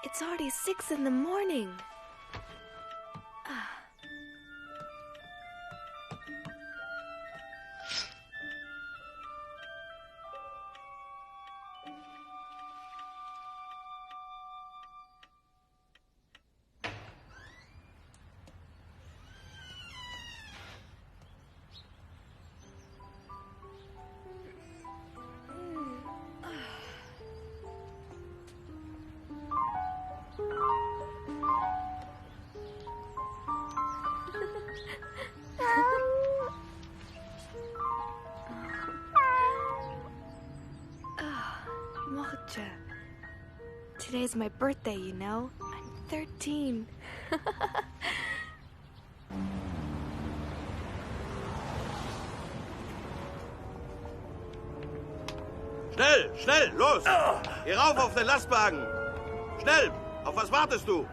It's already 6 in the morning. Today's my birthday, you know? I'm 13. Schnell, schnell, los! Geh rauf auf den Lastwagen! Schnell! Auf was wartest du?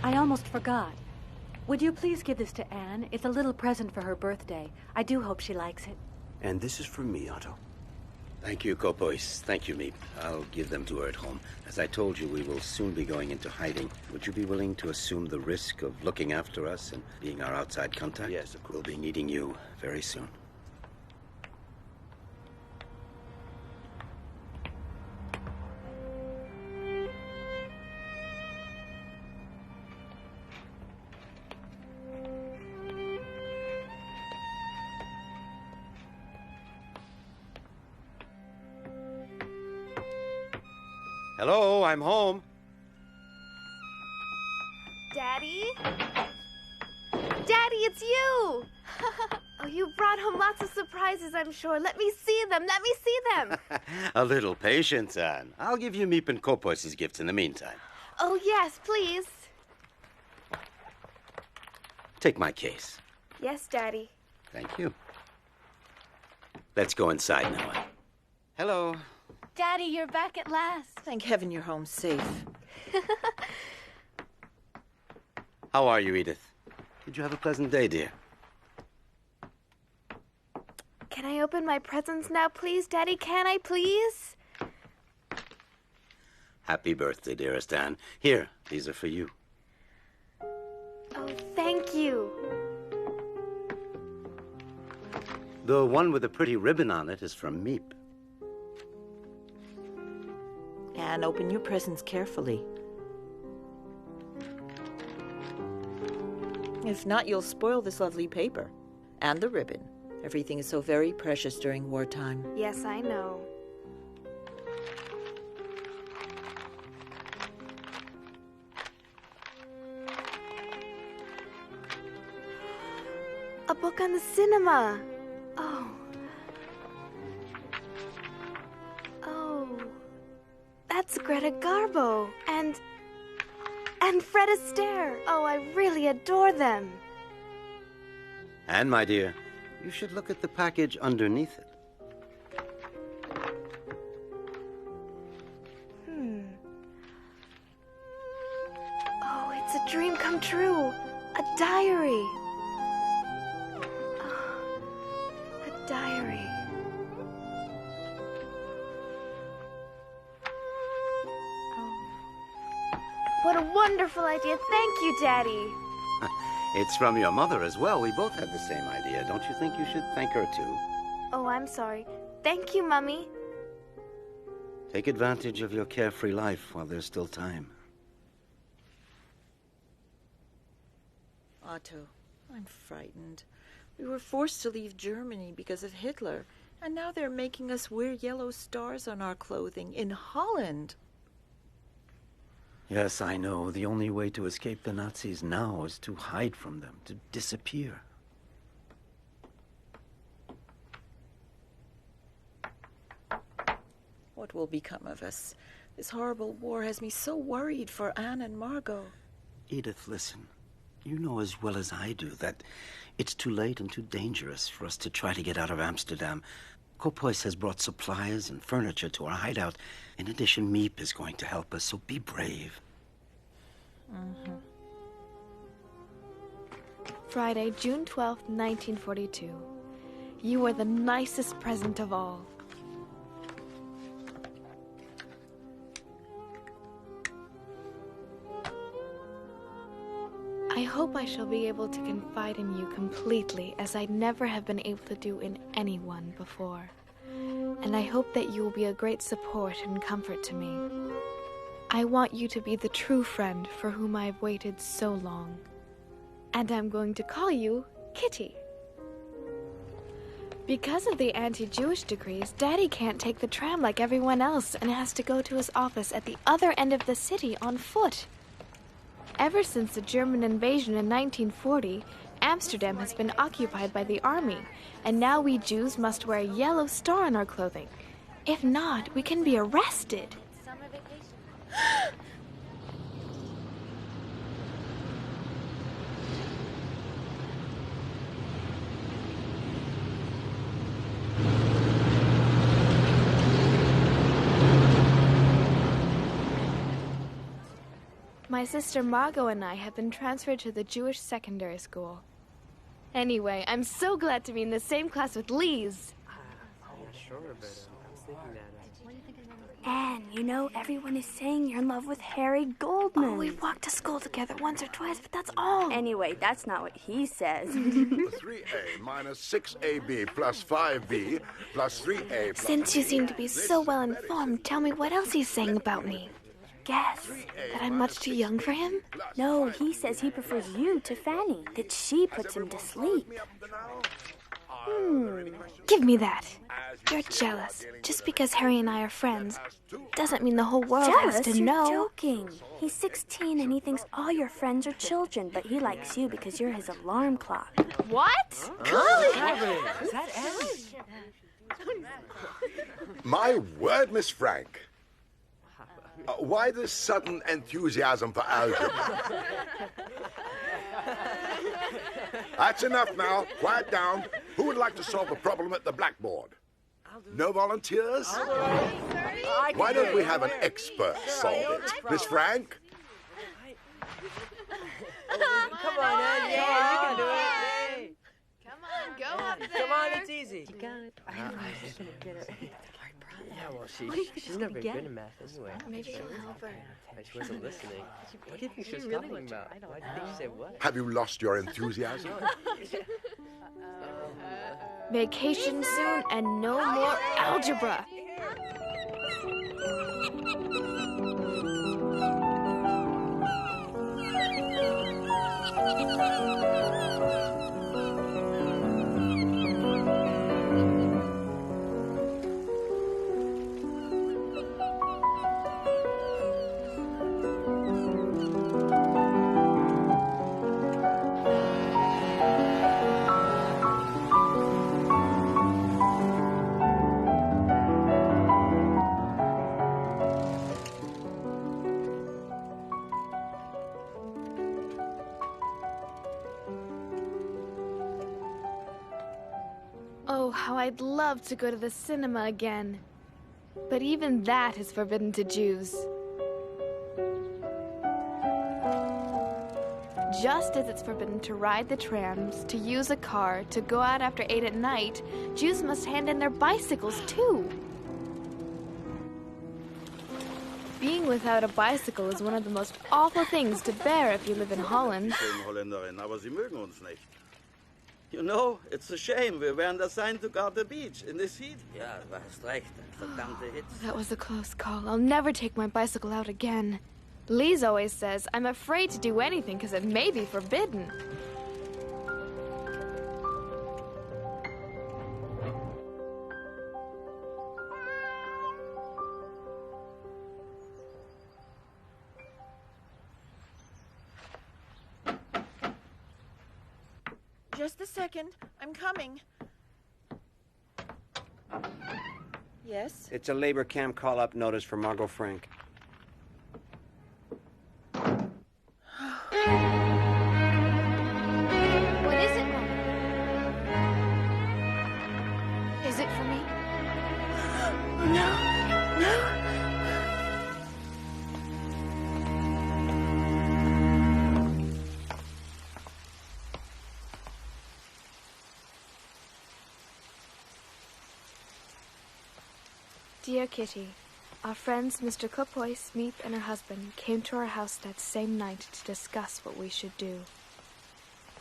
I almost forgot. Would you please give this to Anne? It's a little present for her birthday. I do hope she likes it. And this is from me, Otto. Thank you, Cowboys. Thank you, Meep. I'll give them to her at home. As I told you, we will soon be going into hiding. Would you be willing to assume the risk of looking after us and being our outside contact? Yes, of course. We'll be needing you very soon. Hello, I'm home. Daddy? Daddy, it's you! Oh, you brought home lots of surprises, I'm sure. Let me see them. Let me see them. A little patience, Anne. I'll give you Meep and Cowboys' gifts in the meantime. Oh, yes, please. Take my case. Yes, Daddy. Thank you. Let's go inside now, Anne. Hello. Daddy, you're back at last. Thank heaven you're home safe. How are you, Edith? Did you have a pleasant day, dear? Can I open my presents now, please, Daddy? Can I, please? Happy birthday, dearest Anne. Here, these are for you. Oh, thank you. The one with the pretty ribbon on it is from Meep. Anne, open your presents carefully. If not, you'll spoil this lovely paper. And the ribbon. Everything is so very precious during wartime. Yes, I know. A book on the cinema. Oh. That's Greta Garbo and Fred Astaire. Oh, I really adore them. Anne, my dear, you should look at the package underneath it. Oh, it's a dream come true. A diary. Oh, a diary. What a wonderful idea. Thank you, Daddy. It's from your mother as well. We both had the same idea. Don't you think you should thank her, too? Oh, I'm sorry. Thank you, Mummy. Take advantage of your carefree life while there's still time. Otto, I'm frightened. We were forced to leave Germany because of Hitler, and now they're making us wear yellow stars on our clothing in Holland. Yes, I know. The only way to escape the Nazis now is to hide from them, to disappear. What will become of us? This horrible war has me so worried for Anne and Margot. Edith, listen. You know as well as I do that it's too late and too dangerous for us to try to get out of Amsterdam. Kopois has brought supplies and furniture to our hideout. In addition, Miep is going to help us, so be brave. Mm-hmm. Friday, June 12th, 1942. You were the nicest present of all. I hope I shall be able to confide in you completely, as I never have been able to do in anyone before. And I hope that you will be a great support and comfort to me. I want you to be the true friend for whom I have waited so long. And I'm going to call you Kitty. Because of the anti-Jewish decrees, Daddy can't take the tram like everyone else and has to go to his office at the other end of the city on foot. Ever since the German invasion in 1940, Amsterdam has been occupied by the army, and now we Jews must wear a yellow star on our clothing. If not, we can be arrested. Summer vacation. My sister Margot and I have been transferred to the Jewish secondary school. Anyway, I'm so glad to be in the same class with Lise. Anne, you know, everyone is saying you're in love with Harry Goldman. Oh, we've walked to school together once or twice, but that's all. Anyway, that's not what he says. 3A minus 6AB plus 5B plus 3A plus... Since you seem to be so well informed, tell me what else he's saying about me. Guess that I'm much too young for him? No, he says he prefers you to Fanny, that she puts him to sleep. Give me that. You're jealous. Just because Harry and I are friends doesn't mean the whole world has to know. You're joking. He's 16 and he thinks all your friends are children, but he likes you because you're his alarm clock. What? Is that Anne? My word, Miss Frank. Why this sudden enthusiasm for algebra? That's enough now. Quiet down. Who would like to solve the problem at the blackboard? No volunteers? Why don't we have an expert solve it? Miss Frank? Come on, Anne. Yeah, you can do it. Come on, go up there. Come on, it's easy. You got it. Yeah, well, she's never been good in math anyway. Maybe she'll help her. She wasn't listening. What do you think she was talking about? Why do you think she said what? Have you lost your enthusiasm? Vacation soon and no more algebra. Oh, how I'd love to go to the cinema again. But even that is forbidden to Jews. Just as it's forbidden to ride the trams, to use a car, to go out after 8 at night, Jews must hand in their bicycles too. Being without a bicycle is one of the most awful things to bear if you live in Holland. Holländerin, aber sie mögen uns nicht. You know, it's a shame. We weren't assigned to guard the beach in this heat. Ja, du hast recht. Verdammte Hitze. That was a close call. I'll never take my bicycle out again. Lise always says I'm afraid to do anything because it may be forbidden. Just a second. I'm coming. Yes? It's a labor camp call-up notice for Margot Frank. Is it for me? No. No. Dear Kitty, our friends Mr. Copois, Meep, and her husband came to our house that same night to discuss what we should do.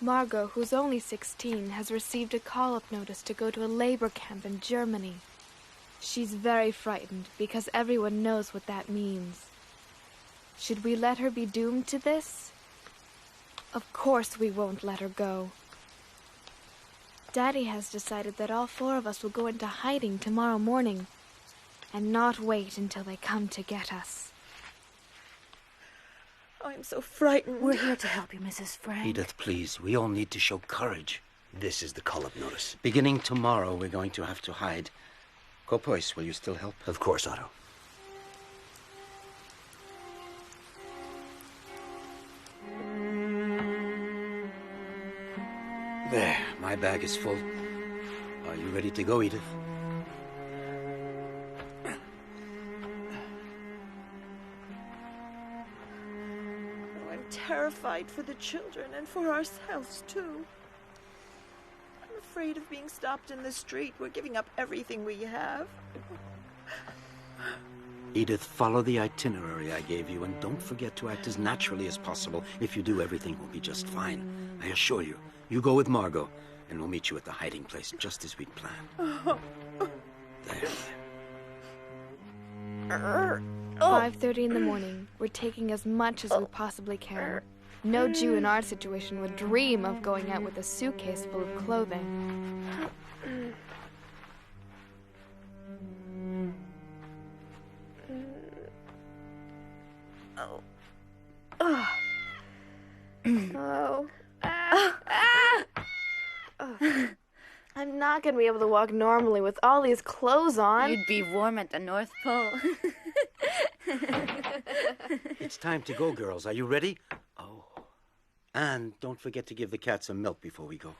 Margot, who's only 16, has received a call-up notice to go to a labor camp in Germany. She's very frightened because everyone knows what that means. Should we let her be doomed to this? Of course we won't let her go. Daddy has decided that all 4 of us will go into hiding tomorrow morning and not wait until they come to get us. I'm so frightened. We're here to help you, Mrs. Frank. Edith, please. We all need to show courage. This is the call-up notice. Beginning tomorrow, we're going to have to hide. Copois, will you still help? Of course, Otto. There, my bag is full. Are you ready to go, Edith? Terrified for the children and for ourselves, too. I'm afraid of being stopped in the street. We're giving up everything we have. Edith, follow the itinerary I gave you, and don't forget to act as naturally as possible. If you do, everything will be just fine. I assure you. You go with Margot, and we'll meet you at the hiding place, just as we'd planned. There. 5:30 in the morning. We're taking as much as we possibly can. No Jew in our situation would dream of going out with a suitcase full of clothing. I'm not going to be able to walk normally with all these clothes on. You'd be warm at the North Pole. It's time to go, girls. Are you ready? Oh. And don't forget to give the cat some milk before we go.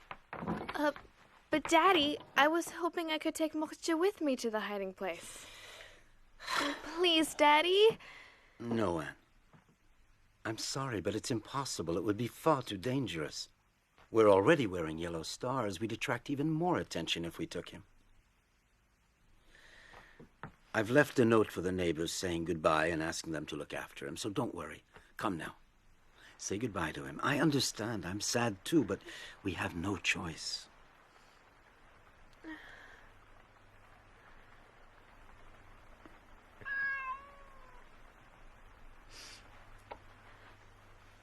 But Daddy, I was hoping I could take Mocha with me to the hiding place. Please, Daddy. No, Anne. I'm sorry, but it's impossible. It would be far too dangerous. We're already wearing yellow stars. We'd attract even more attention if we took him. I've left a note for the neighbors saying goodbye and asking them to look after him, so don't worry. Come now. Say goodbye to him. I understand. I'm sad too, but we have no choice.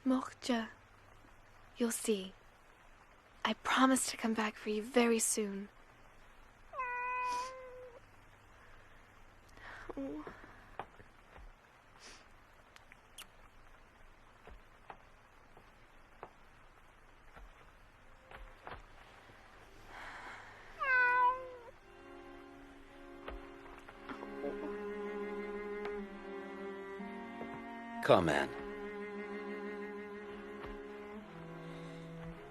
Mocha, you'll see. I promise to come back for you very soon. Oh. Come, Anne.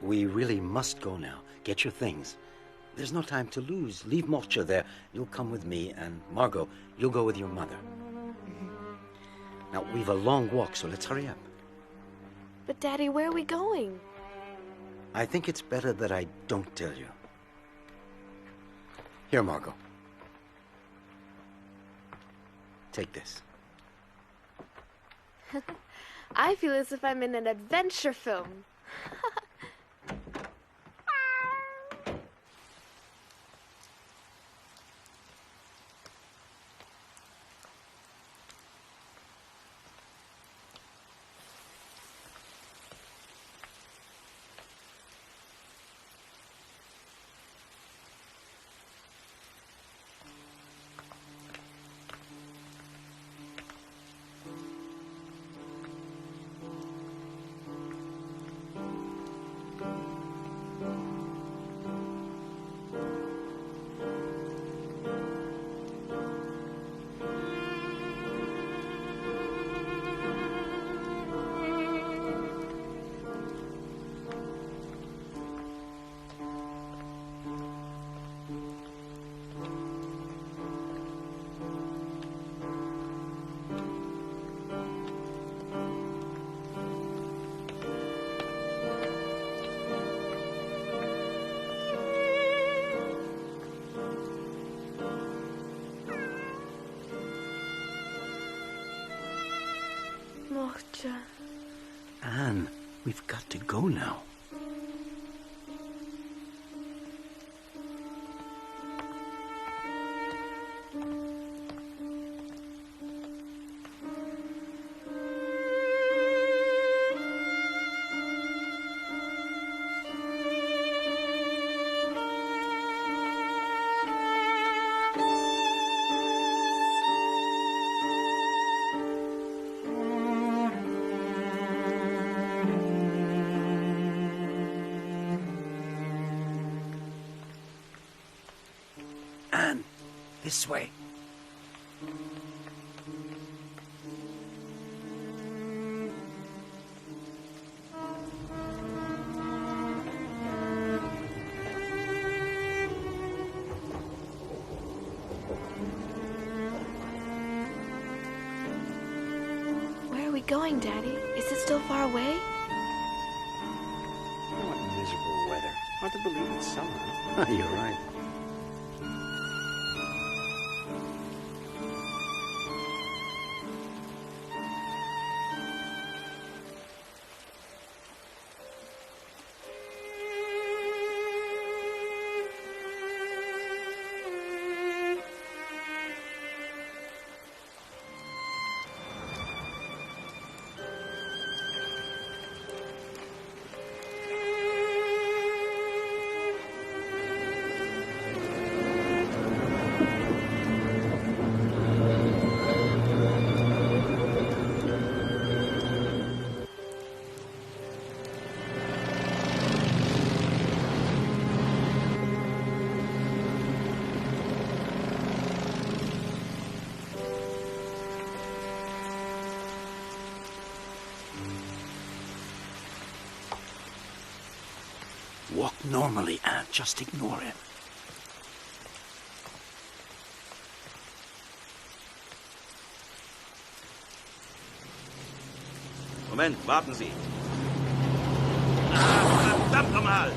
We really must go now. Get your things. There's no time to lose. Leave Mocha there. You'll come with me, and Margot, you'll go with your mother. Now, we've a long walk, so let's hurry up. But, Daddy, where are we going? I think it's better that I don't tell you. Here, Margot. Take this. I feel as if I'm in an adventure film. Oh, John. Anne, we've got to go now. This way. Where are we going, Daddy? Is it still far away? What miserable weather. Hard to believe it's summer. You're right. Walk normally, Anne. Just ignore him. Moment, warten Sie. Ah, verdammt nochmal!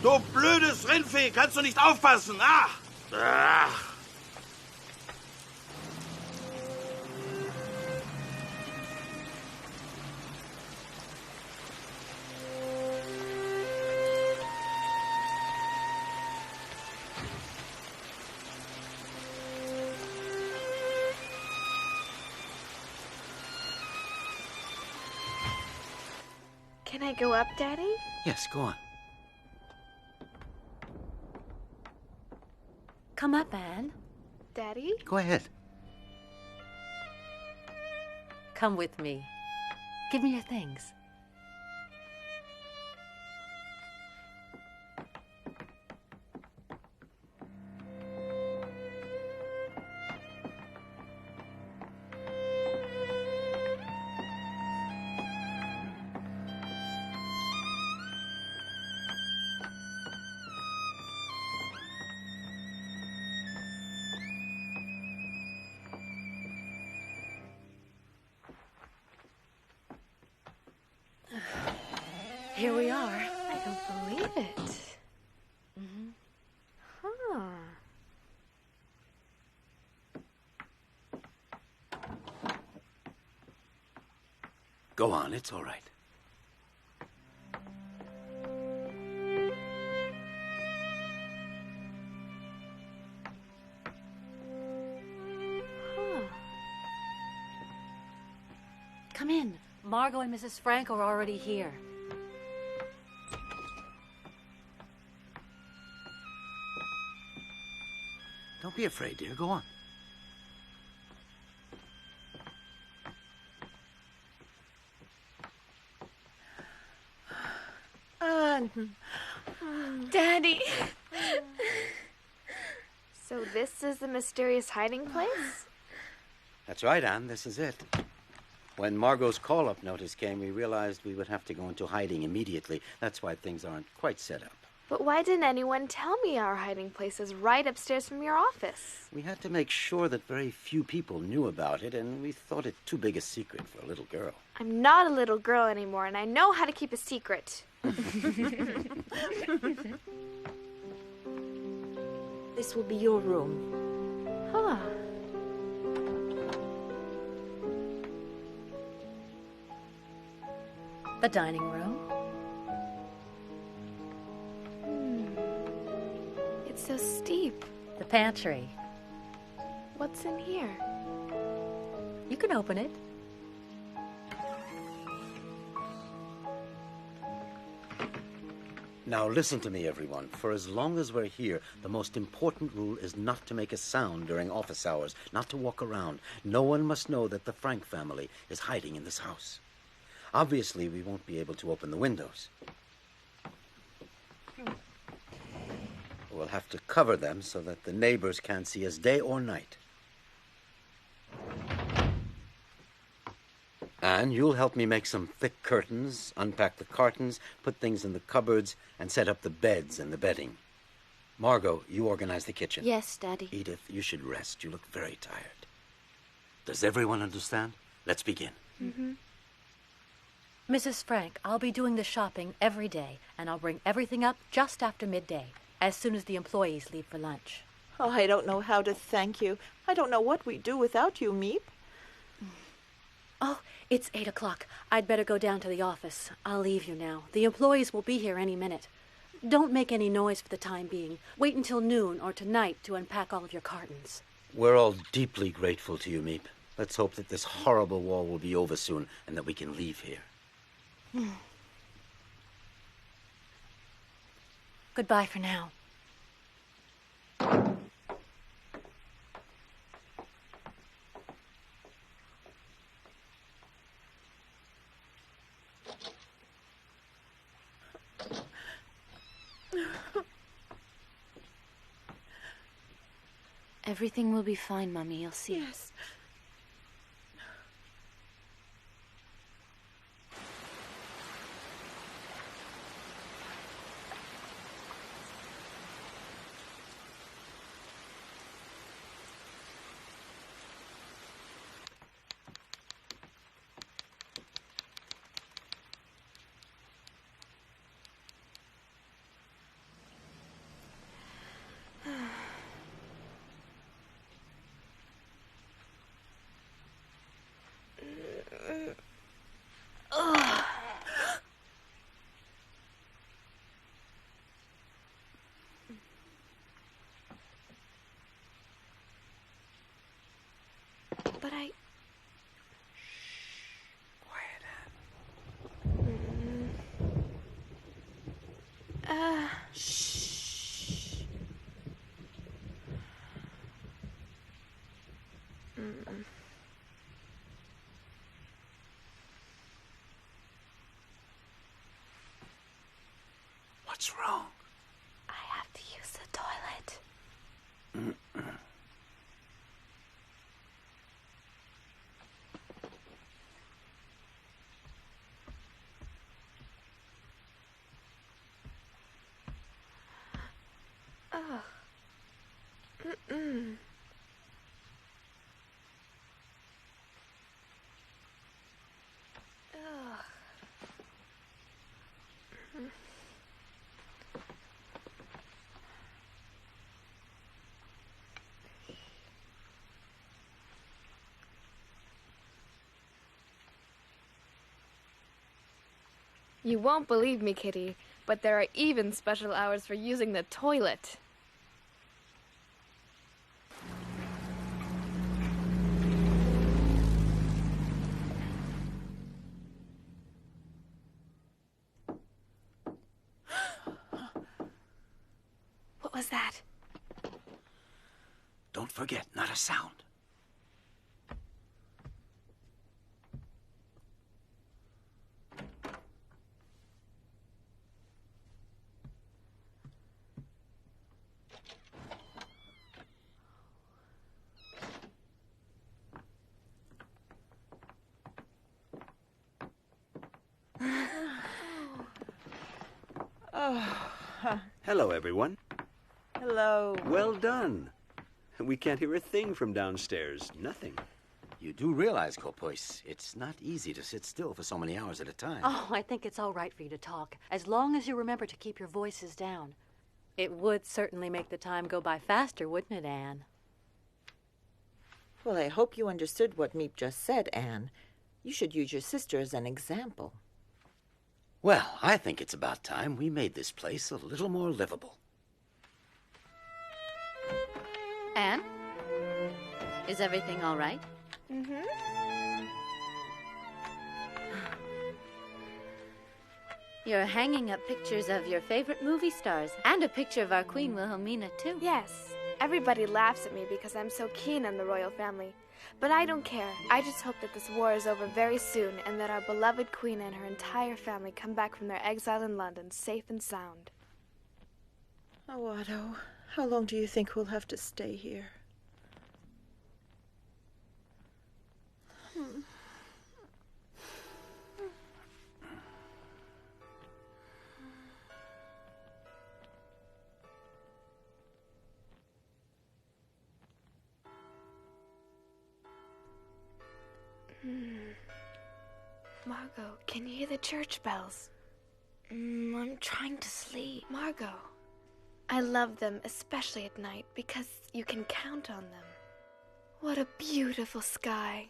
Du blödes Rindvieh, kannst du nicht aufpassen? Ach! Ach! Can I go up, Daddy? Yes, go on. Come up, Anne. Daddy? Go ahead. Come with me. Give me your things. Here we are. I don't believe it. Mm-hmm. Huh. Go on, it's all right. Huh. Come in. Margot and Mrs. Frank are already here. Don't be afraid, dear. Go on. Daddy! So this is the mysterious hiding place? That's right, Anne. This is it. When Margot's call-up notice came, we realized we would have to go into hiding immediately. That's why things aren't quite set up. But why didn't anyone tell me our hiding place is right upstairs from your office? We had to make sure that very few people knew about it, and we thought it too big a secret for a little girl. I'm not a little girl anymore, and I know how to keep a secret. This will be your room. Huh. The dining room. It's so steep. The pantry. What's in here? You can open it. Now listen to me, everyone. For as long as we're here, the most important rule is not to make a sound during office hours, not to walk around. No one must know that the Frank family is hiding in this house. Obviously, we won't be able to open the windows. We'll have to cover them so that the neighbors can't see us day or night. And you'll help me make some thick curtains, unpack the cartons, put things in the cupboards, and set up the beds and the bedding. Margot, you organize the kitchen. Yes, Daddy. Edith, you should rest. You look very tired. Does everyone understand? Let's begin. Mm-hmm. Mrs. Frank, I'll be doing the shopping every day, and I'll bring everything up just after midday, as soon as the employees leave for lunch. Oh, I don't know how to thank you. I don't know what we'd do without you, Meep. Oh, it's 8 o'clock. I'd better go down to the office. I'll leave you now. The employees will be here any minute. Don't make any noise for the time being. Wait until noon or tonight to unpack all of your cartons. We're all deeply grateful to you, Meep. Let's hope that this horrible war will be over soon and that we can leave here. Goodbye for now. Everything will be fine, Mommy. You'll see. Yes. But I... Quiet, Anne. Shh. What's wrong? I have to use the toilet. Ugh. Mm-mm. Ugh. You won't believe me, Kitty, but there are even special hours for using the toilet. What was that? Don't forget, not a sound. Hello, everyone. Hello. Well done. We can't hear a thing from downstairs. Nothing. You do realize, Copois, it's not easy to sit still for so many hours at a time. Oh, I think it's all right for you to talk, as long as you remember to keep your voices down. It would certainly make the time go by faster, wouldn't it, Anne? Well, I hope you understood what Meep just said, Anne. You should use your sister as an example. Well, I think it's about time we made this place a little more livable. Anne? Is everything all right? Mm-hmm. You're hanging up pictures of your favorite movie stars and a picture of our Queen Wilhelmina, too. Yes. Everybody laughs at me because I'm so keen on the royal family. But I don't care. I just hope that this war is over very soon and that our beloved queen and her entire family come back from their exile in London safe and sound. Oh, Otto, how long do you think we'll have to stay here? Margot, can you hear the church bells? I'm trying to sleep. Margot, I love them, especially at night, because you can count on them. What a beautiful sky.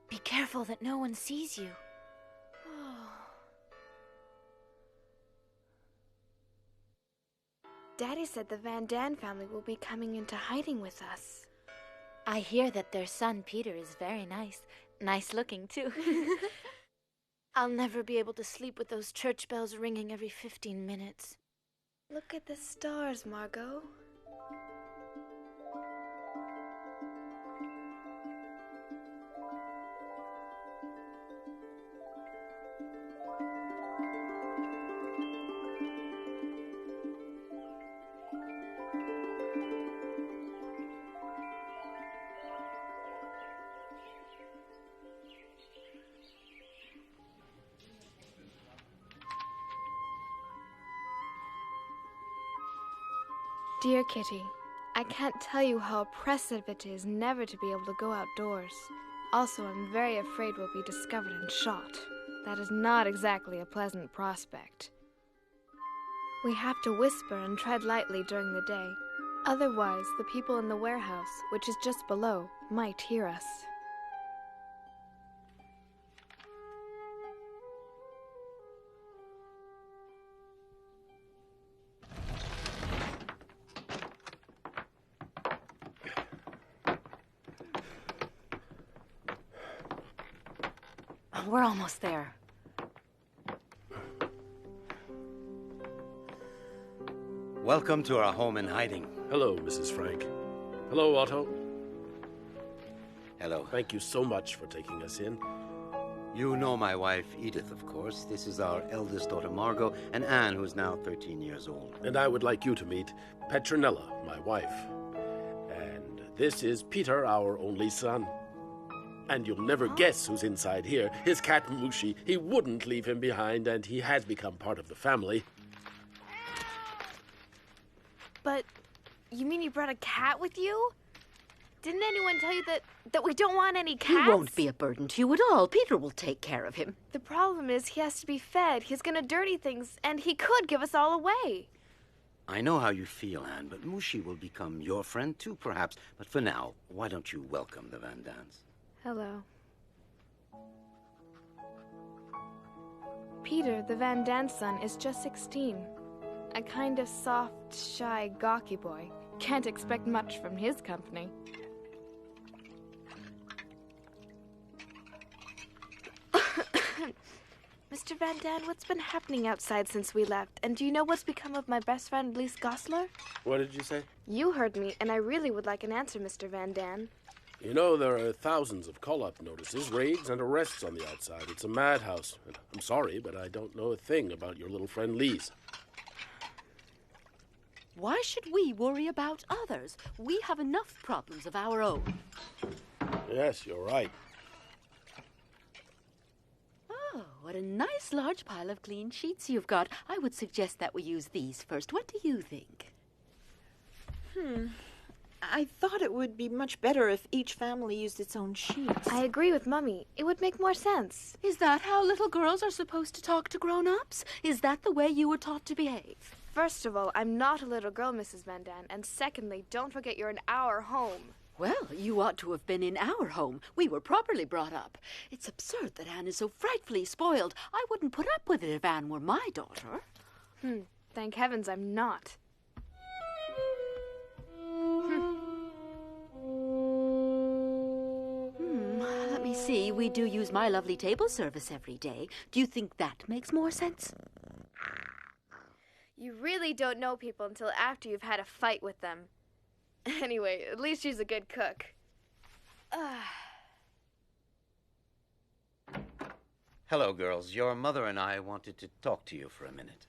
Be careful that no one sees you. Daddy said the Van Daan family will be coming into hiding with us. I hear that their son Peter is very nice. Nice looking, too. I'll never be able to sleep with those church bells ringing every 15 minutes. Look at the stars, Margot. Dear Kitty, I can't tell you how oppressive it is never to be able to go outdoors. Also, I'm very afraid we'll be discovered and shot. That is not exactly a pleasant prospect. We have to whisper and tread lightly during the day. Otherwise, the people in the warehouse, which is just below, might hear us. We're almost there. Welcome to our home in hiding. Hello, Mrs. Frank. Hello, Otto. Hello. Thank you so much for taking us in. You know my wife, Edith, of course. This is our eldest daughter, Margot, and Anne, who's now 13 years old. And I would like you to meet Petronella, my wife. And this is Peter, our only son. And you'll never guess who's inside here. His cat, Mushi. He wouldn't leave him behind, and he has become part of the family. But you mean you brought a cat with you? Didn't anyone tell you that we don't want any cats? He won't be a burden to you at all. Peter will take care of him. The problem is he has to be fed. He's gonna dirty things, and he could give us all away. I know how you feel, Anne, but Mushi will become your friend too, perhaps. But for now, why don't you welcome the Van Daans? Hello. Peter, the Van Daan's son, is just 16. A kind of soft, shy, gawky boy. Can't expect much from his company. Mr. Van Daan, what's been happening outside since we left? And do you know what's become of my best friend, Lise Goslar? What did you say? You heard me, and I really would like an answer, Mr. Van Daan. You know, there are thousands of call-up notices, raids, and arrests on the outside. It's a madhouse. And I'm sorry, but I don't know a thing about your little friend Lise. Why should we worry about others? We have enough problems of our own. Yes, you're right. Oh, what a nice large pile of clean sheets you've got. I would suggest that we use these first. What do you think? I thought it would be much better if each family used its own sheets. I agree with Mummy. It would make more sense. Is that how little girls are supposed to talk to grown-ups? Is that the way you were taught to behave? First of all, I'm not a little girl, Mrs. Van Daan. And secondly, don't forget you're in our home. Well, you ought to have been in our home. We were properly brought up. It's absurd that Anne is so frightfully spoiled. I wouldn't put up with it if Anne were my daughter. Thank heavens I'm not. Let me see. We do use my lovely table service every day. Do you think that makes more sense? You really don't know people until after you've had a fight with them. Anyway, at least she's a good cook. Hello, girls. Your mother and I wanted to talk to you for a minute.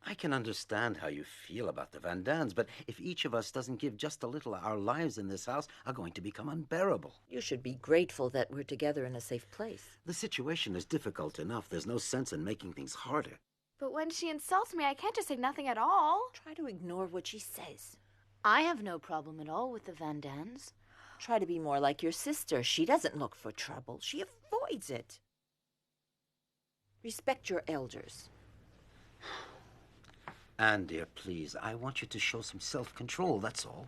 I can understand how you feel about the Van Dans, but if each of us doesn't give just a little, our lives in this house are going to become unbearable. You should be grateful that we're together in a safe place. The situation is difficult enough. There's no sense in making things harder. But when she insults me, I can't just say nothing at all. Try to ignore what she says. I have no problem at all with the Van Dans. Try to be more like your sister. She doesn't look for trouble. She avoids it. Respect your elders. Anne, dear, please, I want you to show some self-control, that's all.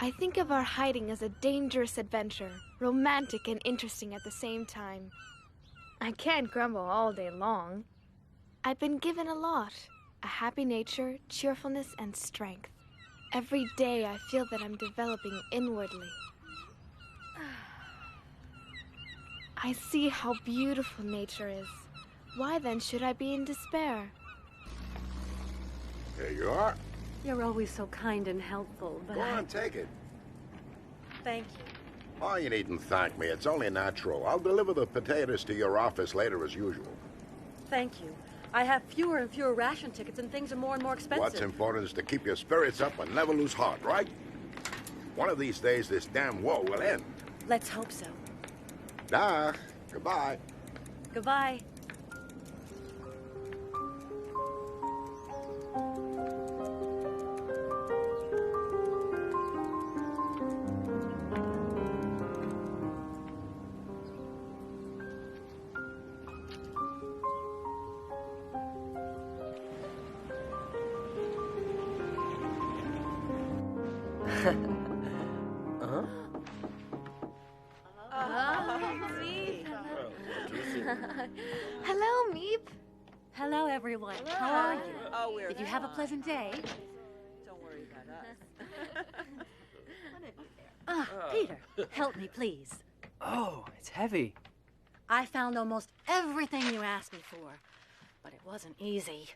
I think of our hiding as a dangerous adventure, romantic and interesting at the same time. I can't grumble all day long. I've been given a lot. A happy nature, cheerfulness, and strength. Every day I feel that I'm developing inwardly. I see how beautiful nature is. Why then should I be in despair? Here you are. You're always so kind and helpful, but Go on, take it. Thank you. Oh, you needn't thank me. It's only natural. I'll deliver the potatoes to your office later as usual. Thank you. I have fewer and fewer ration tickets and things are more and more expensive. What's important is to keep your spirits up and never lose heart, right? One of these days, this damn war will end. Let's hope so. Goodbye. Goodbye. Hello, Meep. Hello, everyone. How are you? Did you have a pleasant day? Don't worry about us. Peter, help me, please. Oh, it's heavy. I found almost everything you asked me for, but it wasn't easy.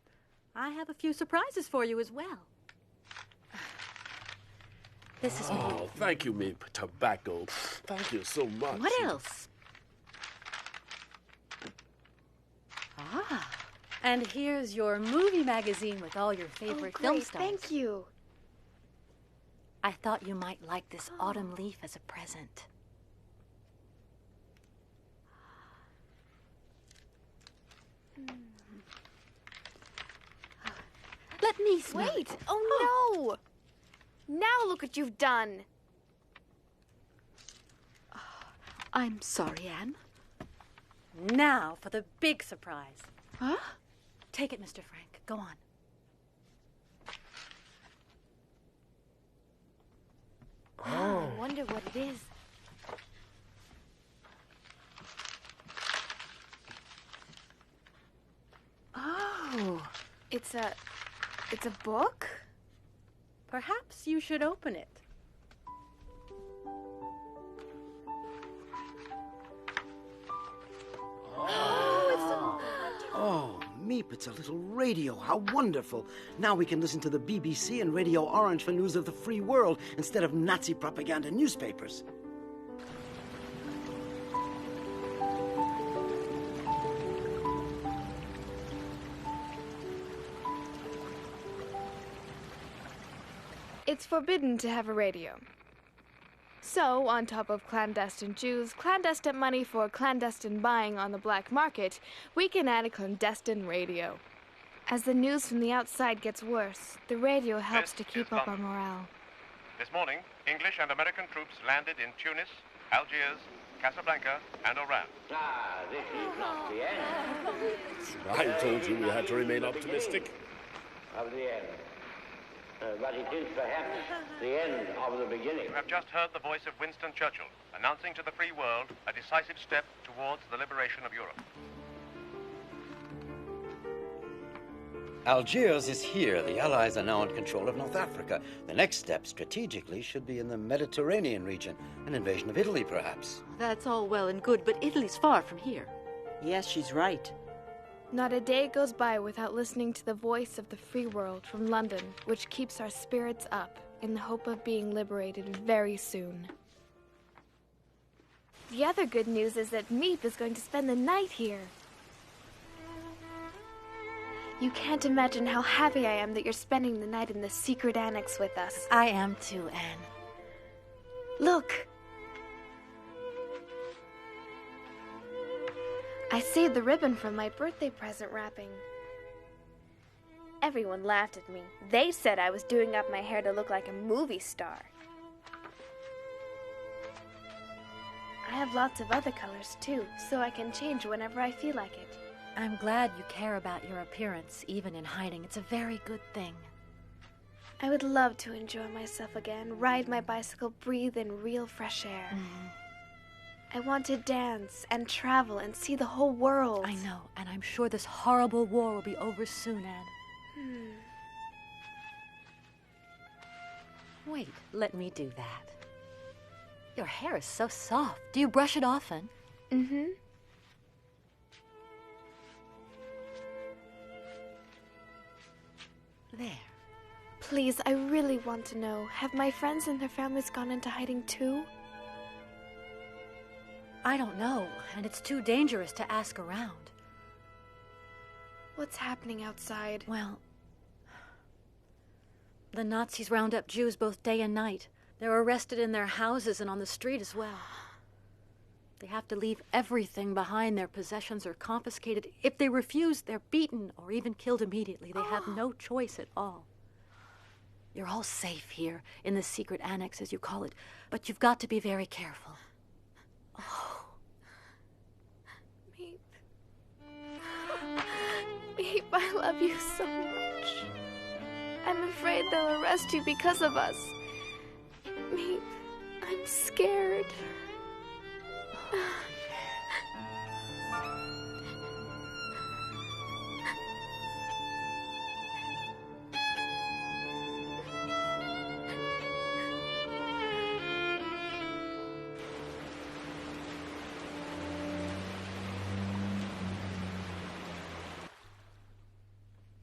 I have a few surprises for you as well. This is Oh, thank you, Meep. Tobacco. Thank you so much. What else? And here's your movie magazine with all your favorite film stars. Thank you. I thought you might like this autumn leaf as a present. Let me smell Wait! it. Oh, no! Now look what you've done. I'm sorry, Anne. Now for the big surprise. Huh? Take it, Mr. Frank. Go on. I wonder what it is. Oh. It's a book? Perhaps you should open it. Oh, Meep, it's a little radio. How wonderful. Now we can listen to the BBC and Radio Orange for news of the free world instead of Nazi propaganda newspapers. It's forbidden to have a radio. So, on top of clandestine Jews, clandestine money for clandestine buying on the black market, we can add a clandestine radio. As the news from the outside gets worse, the radio helps to keep up our morale. This morning, English and American troops landed in Tunis, Algiers, Casablanca, and Oran. Ah, this is not the end. I told you we had to remain optimistic. Of the end. But it is perhaps the end of the beginning. You have just heard the voice of Winston Churchill, announcing to the free world a decisive step towards the liberation of Europe. Algiers is here. The Allies are now in control of North Africa. The next step, strategically, should be in the Mediterranean region. An invasion of Italy, perhaps. That's all well and good, but Italy's far from here. Yes, she's right. Not a day goes by without listening to the voice of the free world from London, which keeps our spirits up in the hope of being liberated very soon. The other good news is that Meep is going to spend the night here. You can't imagine how happy I am that you're spending the night in the secret annex with us. I am too, Anne. Look! I saved the ribbon from my birthday present wrapping. Everyone laughed at me. They said I was doing up my hair to look like a movie star. I have lots of other colors too, so I can change whenever I feel like it. I'm glad you care about your appearance, even in hiding. It's a very good thing. I would love to enjoy myself again, ride my bicycle, breathe in real fresh air. I want to dance and travel and see the whole world. I know, and I'm sure this horrible war will be over soon, Anne. Wait, let me do that. Your hair is so soft. Do you brush it often? Mm-hmm. There. Please, I really want to know, have my friends and their families gone into hiding too? I don't know, and it's too dangerous to ask around. What's happening outside? Well, the Nazis round up Jews both day and night. They're arrested in their houses and on the street as well. They have to leave everything behind. Their possessions are confiscated. If they refuse, they're beaten or even killed immediately. They have no choice at all. You're all safe here, in the secret annex, as you call it, but you've got to be very careful. Oh. Meep. Meep, I love you so much. I'm afraid they'll arrest you because of us. Meep, I'm scared.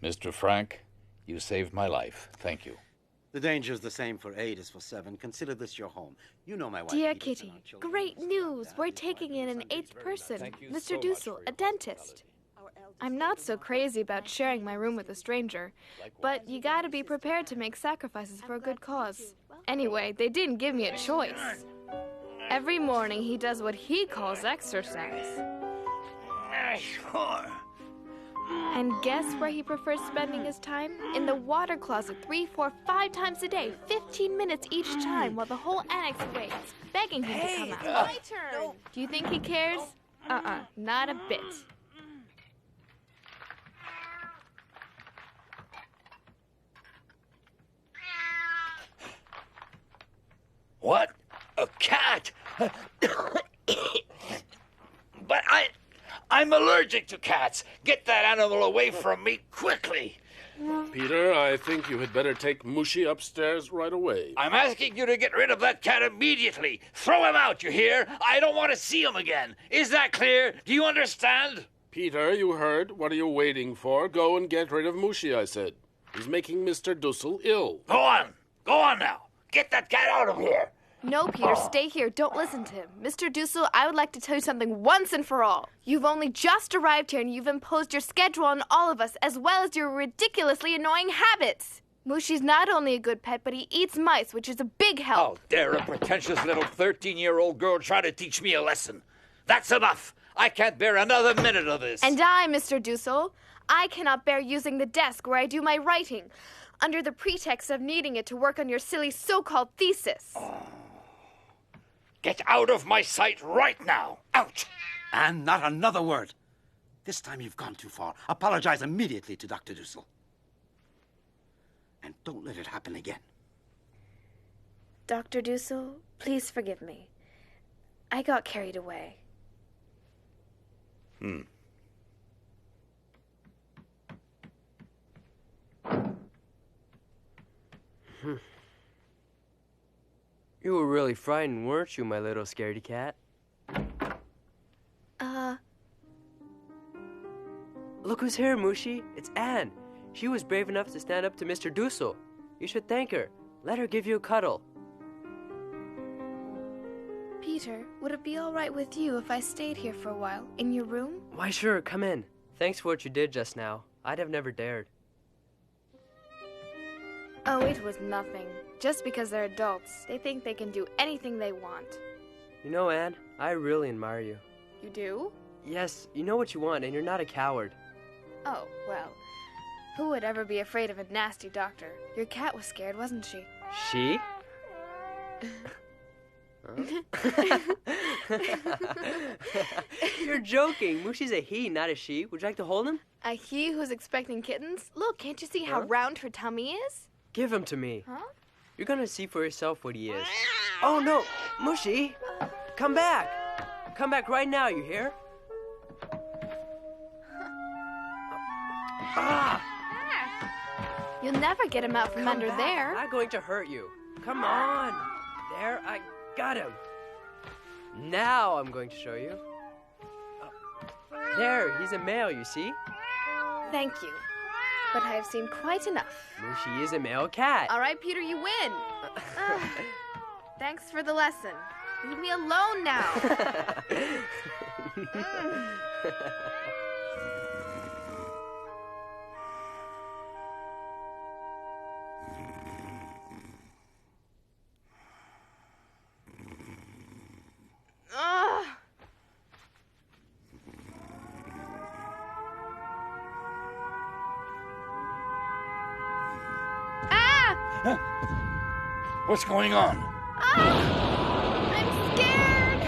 Mr. Frank, you saved my life. Thank you. The danger is the same for 8 as for 7. Consider this your home. You know my wife. Dear Kitty, great news. We're taking in an 8th person, Mr. Dussel, a dentist. I'm not so crazy about sharing my room with a stranger, but you gotta be prepared to make sacrifices for a good cause. Anyway, they didn't give me a choice. Every morning he does what he calls exercise. Sure. And guess where he prefers spending his time? In the water closet 3, 4, 5 times a day, 15 minutes each time, while the whole annex waits, begging him to come out. My turn. Do you think he cares? Not a bit. What? A cat? But I'm allergic to cats. Get that animal away from me quickly. Peter, I think you had better take Mushy upstairs right away. I'm asking you to get rid of that cat immediately. Throw him out, you hear? I don't want to see him again. Is that clear? Do you understand? Peter, you heard. What are you waiting for? Go and get rid of Mushy, I said. He's making Mr. Dussel ill. Go on. Go on now. Get that cat out of here. No, Peter, stay here. Don't listen to him. Mr. Dussel, I would like to tell you something once and for all. You've only just arrived here and you've imposed your schedule on all of us, as well as your ridiculously annoying habits. Mushi's not only a good pet, but he eats mice, which is a big help. How dare a pretentious little 13-year-old girl try to teach me a lesson? That's enough. I can't bear another minute of this. And I, Mr. Dussel, I cannot bear using the desk where I do my writing, under the pretext of needing it to work on your silly so-called thesis. Oh. Get out of my sight right now. Out! And not another word. This time you've gone too far. Apologize immediately to Dr. Dussel. And don't let it happen again. Dr. Dussel, please forgive me. I got carried away. You were really frightened, weren't you, my little scaredy cat? Look who's here, Mushi. It's Anne. She was brave enough to stand up to Mr. Dussel. You should thank her. Let her give you a cuddle. Peter, would it be all right with you if I stayed here for a while, in your room? Why, sure, come in. Thanks for what you did just now. I'd have never dared. Oh, it was nothing. Just because they're adults, they think they can do anything they want. You know, Anne, I really admire you. You do? Yes, you know what you want, and you're not a coward. Oh, well, who would ever be afraid of a nasty doctor? Your cat was scared, wasn't she? She? You're joking. Mushi's a he, not a she. Would you like to hold him? A he who's expecting kittens? Look, can't you see how round her tummy is? Give him to me. Huh? You're gonna see for yourself what he is. Oh, no. Mushi! Come back! Come back right now, you hear? You'll never get him out from under there. I'm not going to hurt you. Come on. There, I got him. Now I'm going to show you. There, he's a male, you see? Thank you. But I have seen quite enough. Mushi is a male cat. All right, Peter, you win. Thanks for the lesson. Leave me alone now. What's going on? I'm scared.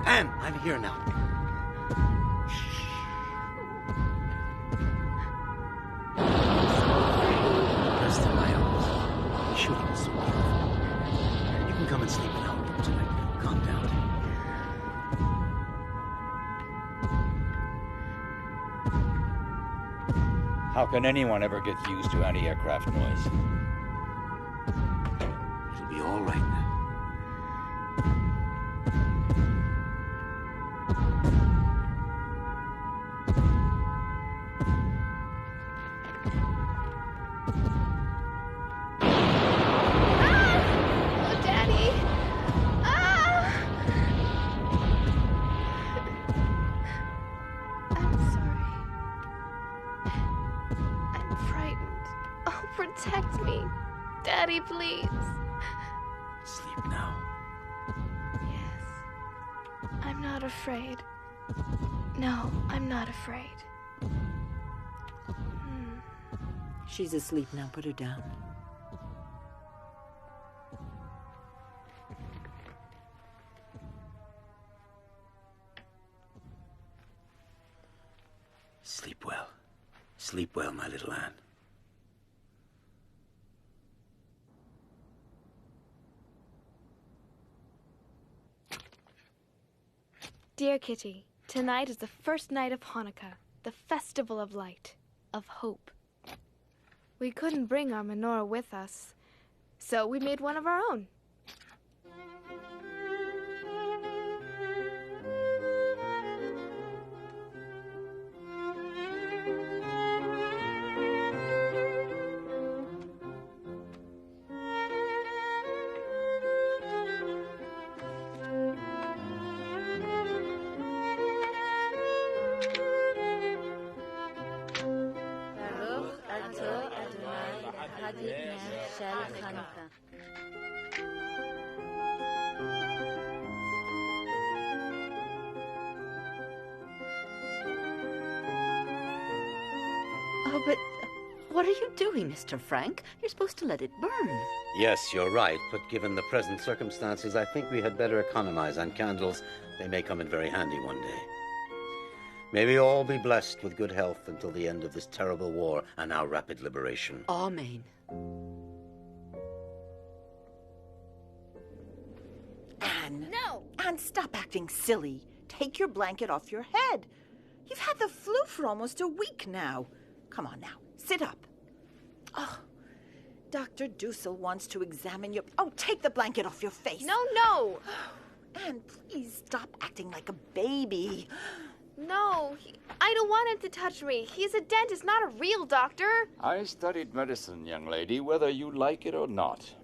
Anne, I'm here now. Rest in my arms. Shooting is so beautiful. You can come and sleep in our room tonight. Calm down. How can anyone ever get used to anti-aircraft noise? It'll be all right now. Oh, Daddy! I'm sorry. I'm frightened. Oh, protect me. Daddy, please. Sleep now. Yes. I'm not afraid. No, I'm not afraid. She's asleep now. Put her down. Sleep well. Sleep well, my little Anne. Dear Kitty, tonight is the first night of Hanukkah, the festival of light, of hope. We couldn't bring our menorah with us, so we made one of our own. Hanukkah. Oh, but what are you doing, Mr. Frank? You're supposed to let it burn. Yes, you're right, but given the present circumstances, I think we had better economize on candles. They may come in very handy one day. May we all be blessed with good health until the end of this terrible war and our rapid liberation. Amen. Anne. No! Anne, stop acting silly. Take your blanket off your head. You've had the flu for almost a week now. Come on now, sit up. Oh, Dr. Dussel wants to examine your... Oh, take the blanket off your face. No. Anne, please stop acting like a baby. No, I don't want him to touch me. He's a dentist, not a real doctor. I studied medicine, young lady, whether you like it or not.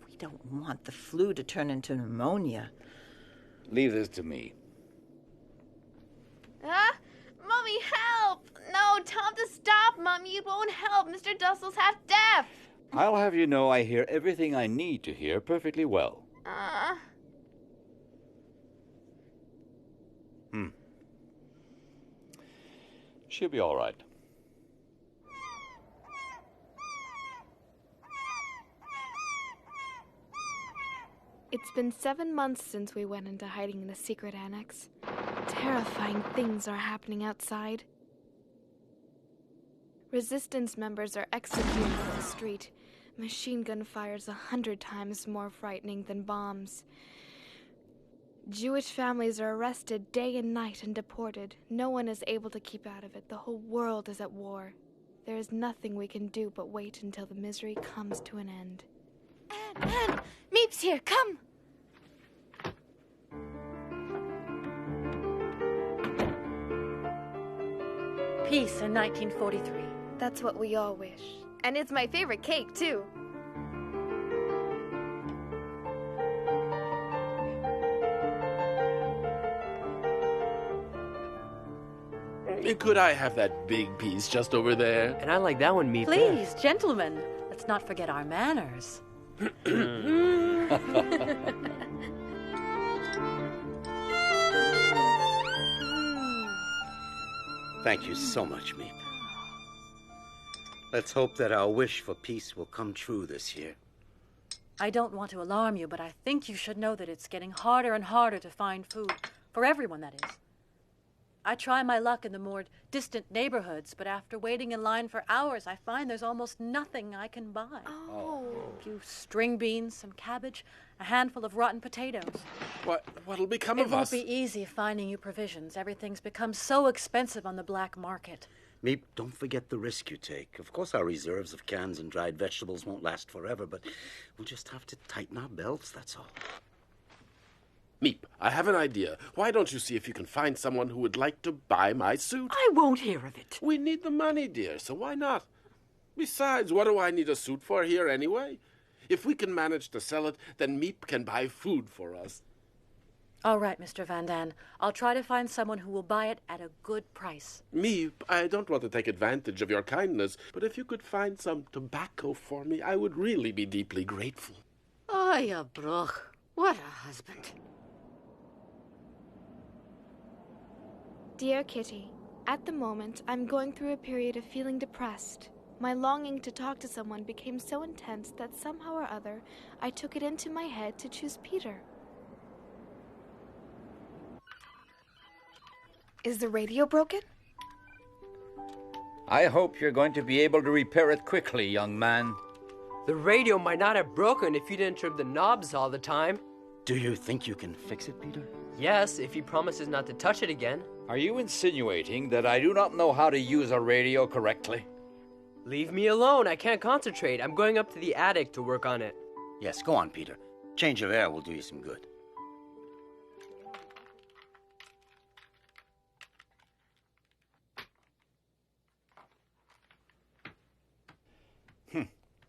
We don't want the flu to turn into pneumonia. Leave this to me. Mommy, help! No, tell him to stop, Mommy. It won't help. Mr. Dussel's half deaf. I'll have you know I hear everything I need to hear perfectly well. She'll be all right. It's been 7 months since we went into hiding in the secret annex. Terrifying things are happening outside. Resistance members are executed in the street. Machine gun fire's 100 times more frightening than bombs. Jewish families are arrested day and night and deported. No one is able to keep out of it. The whole world is at war. There is nothing we can do but wait until the misery comes to an end. Anne, Meep's here, come! Peace in 1943. That's what we all wish. And it's my favorite cake, too. Could I have that big piece just over there? And I like that one, Meep. Please, gentlemen, let's not forget our manners. Thank you so much, Meep. Let's hope that our wish for peace will come true this year. I don't want to alarm you, but I think you should know that it's getting harder and harder to find food. For everyone, that is. I try my luck in the more distant neighborhoods, but after waiting in line for hours, I find there's almost nothing I can buy. A few string beans, some cabbage, a handful of rotten potatoes. What'll become It of won't us? be easy finding you provisions. Everything's become so expensive on the black market. Meep, don't forget the risk you take. Of course, our reserves of cans and dried vegetables won't last forever, but we'll just have to tighten our belts, that's all. Meep, I have an idea. Why don't you see if you can find someone who would like to buy my suit? I won't hear of it. We need the money, dear, so why not? Besides, what do I need a suit for here anyway? If we can manage to sell it, then Meep can buy food for us. All right, Mr. Van Dan. I'll try to find someone who will buy it at a good price. Meep, I don't want to take advantage of your kindness, but if you could find some tobacco for me, I would really be deeply grateful. Oh, you broch. What a husband. Dear Kitty, at the moment, I'm going through a period of feeling depressed. My longing to talk to someone became so intense that somehow or other, I took it into my head to choose Peter. Is the radio broken? I hope you're going to be able to repair it quickly, young man. The radio might not have broken if you didn't trim the knobs all the time. Do you think you can fix it, Peter? Yes, if he promises not to touch it again. Are you insinuating that I do not know how to use a radio correctly? Leave me alone. I can't concentrate. I'm going up to the attic to work on it. Yes, go on, Peter. Change of air will do you some good.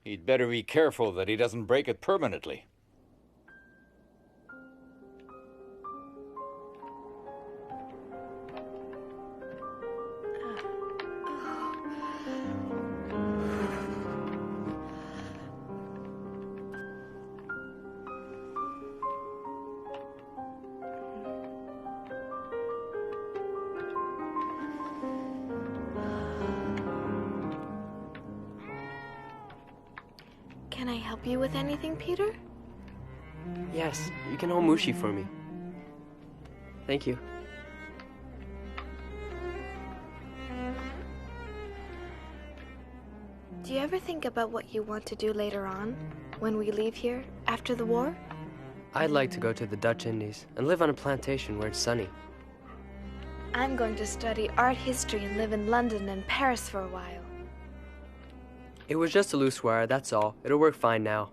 He'd better be careful that he doesn't break it permanently. Can I help you with anything, Peter? Yes, you can hold Mushi for me. Thank you. Do you ever think about what you want to do later on, when we leave here, after the war? I'd like to go to the Dutch Indies and live on a plantation where it's sunny. I'm going to study art history and live in London and Paris for a while. It was just a loose wire, that's all. It'll work fine now.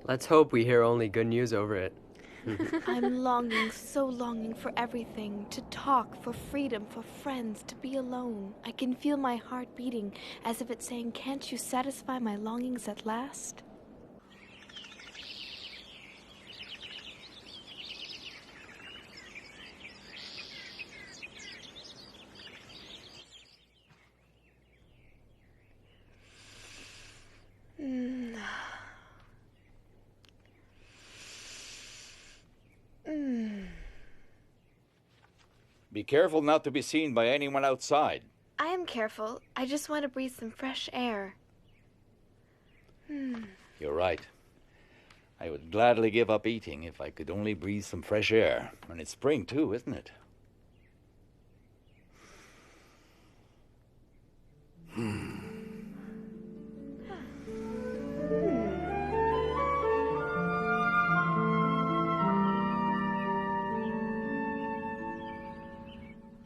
Let's hope we hear only good news over it. I'm longing, so longing for everything. To talk, for freedom, for friends, to be alone. I can feel my heart beating, as if it's saying, "Can't you satisfy my longings at last?" Be careful not to be seen by anyone outside. I am careful. I just want to breathe some fresh air. You're right. I would gladly give up eating if I could only breathe some fresh air. And it's spring, too, isn't it?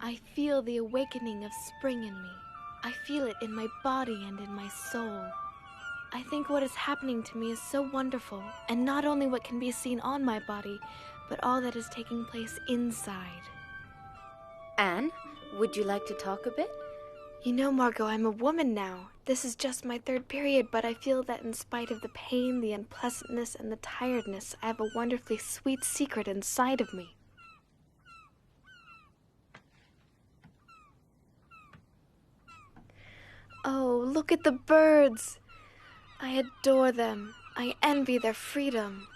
I feel the awakening of spring in me. I feel it in my body and in my soul. I think what is happening to me is so wonderful, and not only what can be seen on my body, but all that is taking place inside. Anne, would you like to talk a bit? You know, Margot, I'm a woman now. This is just my third period, but I feel that in spite of the pain, the unpleasantness, and the tiredness, I have a wonderfully sweet secret inside of me. Oh, look at the birds. I adore them. I envy their freedom.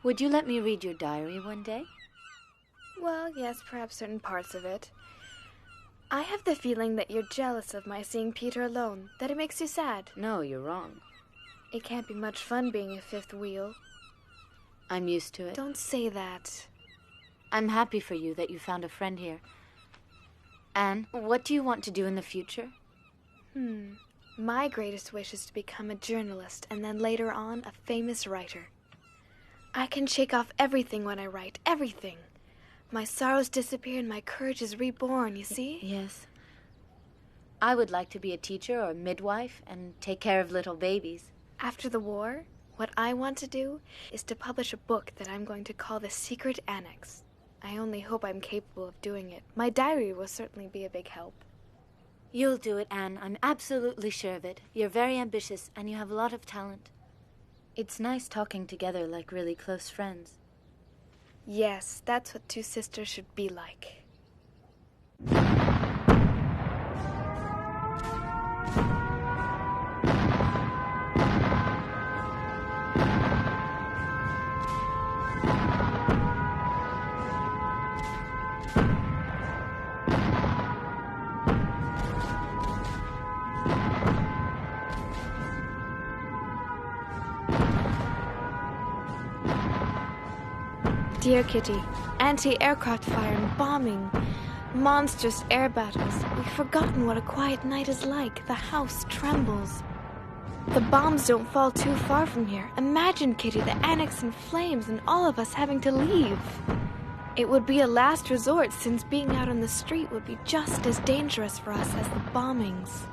Would you let me read your diary one day? Well, yes, perhaps certain parts of it. I have the feeling that you're jealous of my seeing Peter alone, that it makes you sad. No, you're wrong. It can't be much fun being a fifth wheel. I'm used to it. Don't say that. I'm happy for you that you found a friend here. Anne, what do you want to do in the future? My greatest wish is to become a journalist and then later on a famous writer. I can shake off everything when I write, everything. My sorrows disappear and my courage is reborn, you see? Yes. I would like to be a teacher or a midwife and take care of little babies. After the war, what I want to do is to publish a book that I'm going to call The Secret Annex. I only hope I'm capable of doing it. My diary will certainly be a big help. You'll do it, Anne. I'm absolutely sure of it. You're very ambitious, and you have a lot of talent. It's nice talking together like really close friends. Yes, that's what two sisters should be like. Dear Kitty, anti-aircraft fire and bombing, monstrous air battles. We've forgotten what a quiet night is like. The house trembles. The bombs don't fall too far from here. Imagine, Kitty, the annex in flames and all of us having to leave. It would be a last resort, since being out on the street would be just as dangerous for us as the bombings.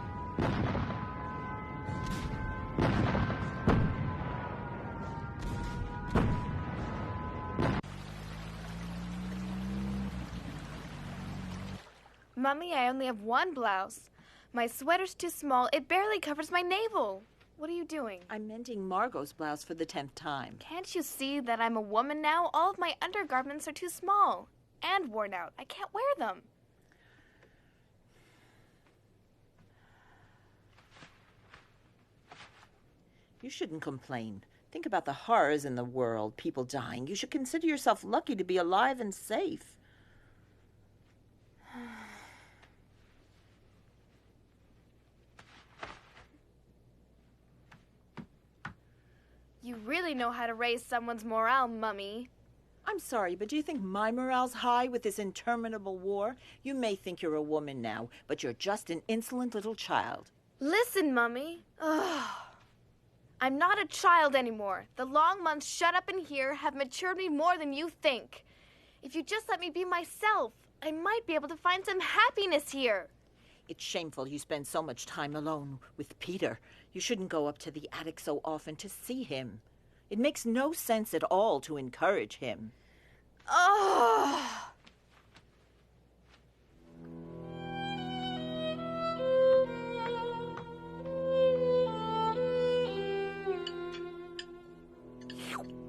Mummy, I only have one blouse. My sweater's too small. It barely covers my navel. What are you doing? I'm mending Margot's blouse for the 10th time. Can't you see that I'm a woman now? All of my undergarments are too small and worn out. I can't wear them. You shouldn't complain. Think about the horrors in the world, people dying. You should consider yourself lucky to be alive and safe. You really know how to raise someone's morale, Mummy. I'm sorry, but do you think my morale's high with this interminable war? You may think you're a woman now, but you're just an insolent little child. Listen, Mummy. Ugh. I'm not a child anymore. The long months shut up in here have matured me more than you think. If you just let me be myself, I might be able to find some happiness here. It's shameful you spend so much time alone with Peter. You shouldn't go up to the attic so often to see him. It makes no sense at all to encourage him. Oh!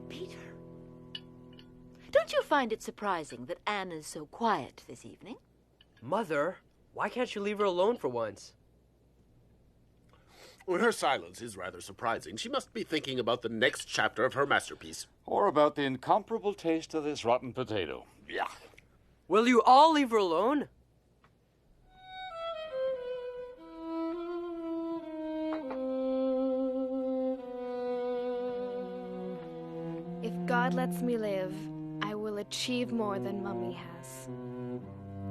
Peter, don't you find it surprising that Anne is so quiet this evening? Mother, why can't you leave her alone for once? Well, her silence is rather surprising. She must be thinking about the next chapter of her masterpiece. Or about the incomparable taste of this rotten potato. Yeah. Will you all leave her alone? If God lets me live, I will achieve more than Mummy has.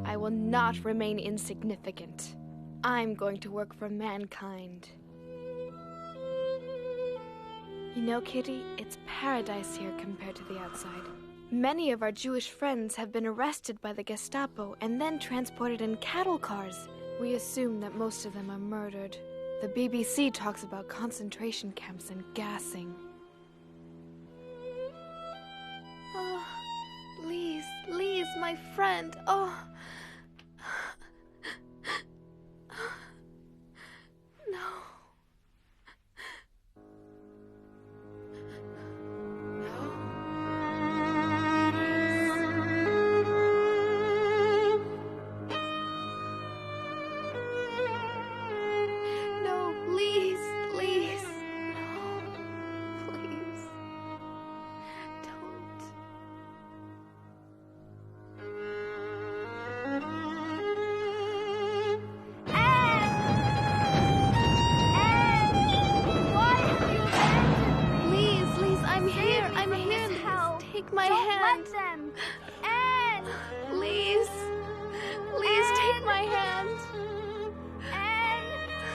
I will not remain insignificant. I'm going to work for mankind. You know, Kitty, it's paradise here compared to the outside. Many of our Jewish friends have been arrested by the Gestapo and then transported in cattle cars. We assume that most of them are murdered. The BBC talks about concentration camps and gassing. Oh, Lise, my friend. Oh. No. My Don't hand. let them. Anne! Please. Please take my hand. Anne,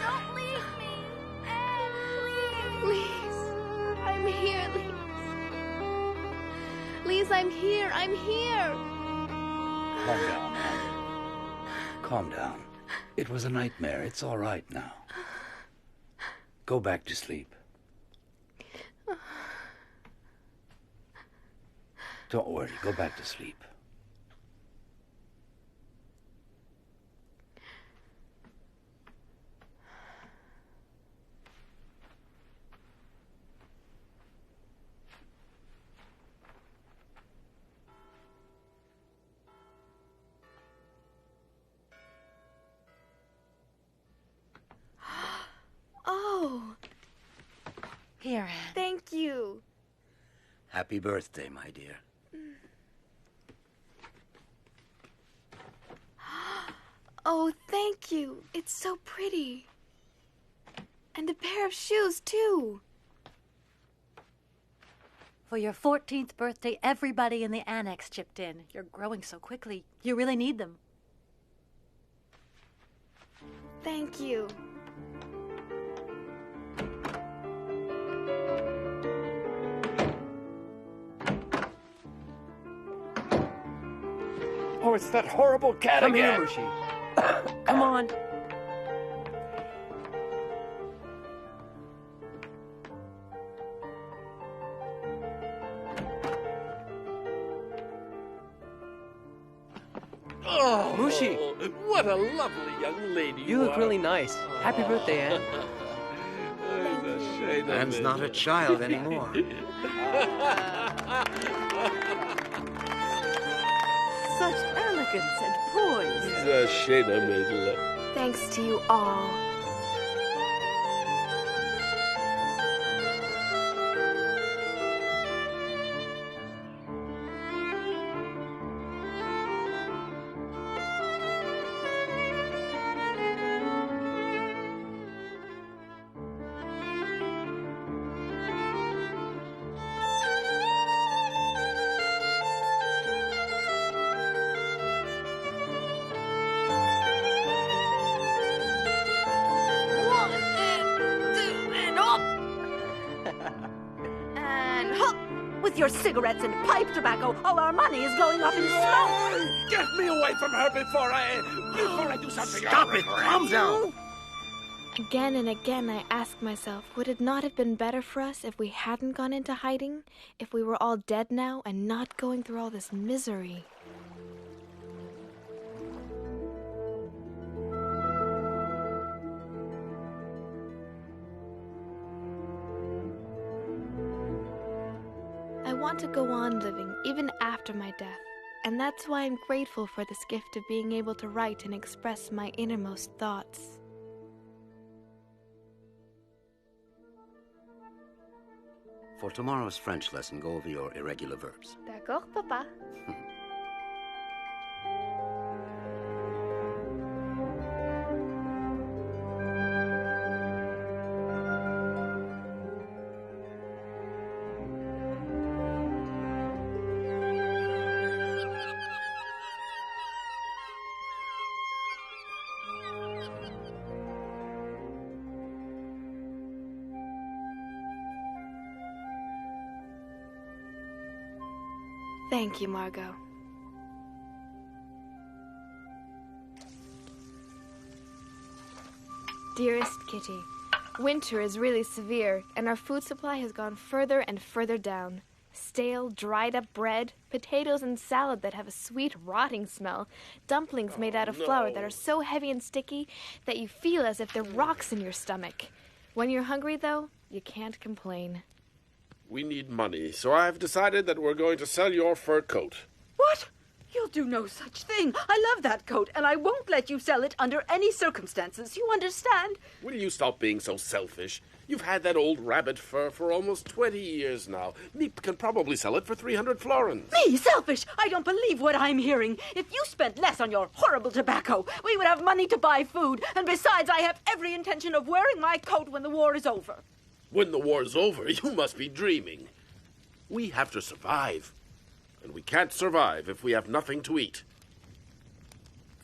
don't leave me. Anne, Please. I'm here, Lise. I'm here. I'm here. Calm down, Anne. Calm down. It was a nightmare. It's all right now. Go back to sleep. Don't worry, go back to sleep. Oh. Here, Anne. Thank you. Happy birthday, my dear. Oh, thank you. It's so pretty. And a pair of shoes, too. For your 14th birthday, everybody in the annex chipped in. You're growing so quickly. You really need them. Thank you. Oh, it's that horrible cat Come again. here, Mushi. Come on. Oh, Mushi. What a lovely young lady You look are. really nice. Happy birthday, Anne. It's a shame Anne's of not it. a child anymore. Such elegance and poise. It's a shame of it. Thanks to you all. With your cigarettes and pipe tobacco, all our money is going up in smoke. Get me away from her before I do something. Stop it! Calm down! Again and again I ask myself, would it not have been better for us if we hadn't gone into hiding? If we were all dead now and not going through all this misery? I want to go on living, even after my death. And that's why I'm grateful for this gift of being able to write and express my innermost thoughts. For tomorrow's French lesson, go over your irregular verbs. D'accord, Papa. Thank you, Margot. Dearest Kitty, winter is really severe, and our food supply has gone further and further down. Stale, dried-up bread, potatoes and salad that have a sweet, rotting smell, dumplings made out of flour that are so heavy and sticky that you feel as if they're rocks in your stomach. When you're hungry, though, you can't complain. We need money, so I've decided that we're going to sell your fur coat. What? You'll do no such thing. I love that coat, and I won't let you sell it under any circumstances. You understand? Will you stop being so selfish? You've had that old rabbit fur for almost 20 years now. Meep can probably sell it for 300 florins. Me, selfish? I don't believe what I'm hearing. If you spent less on your horrible tobacco, we would have money to buy food. And besides, I have every intention of wearing my coat when the war is over. When the war's over, you must be dreaming. We have to survive. And we can't survive if we have nothing to eat.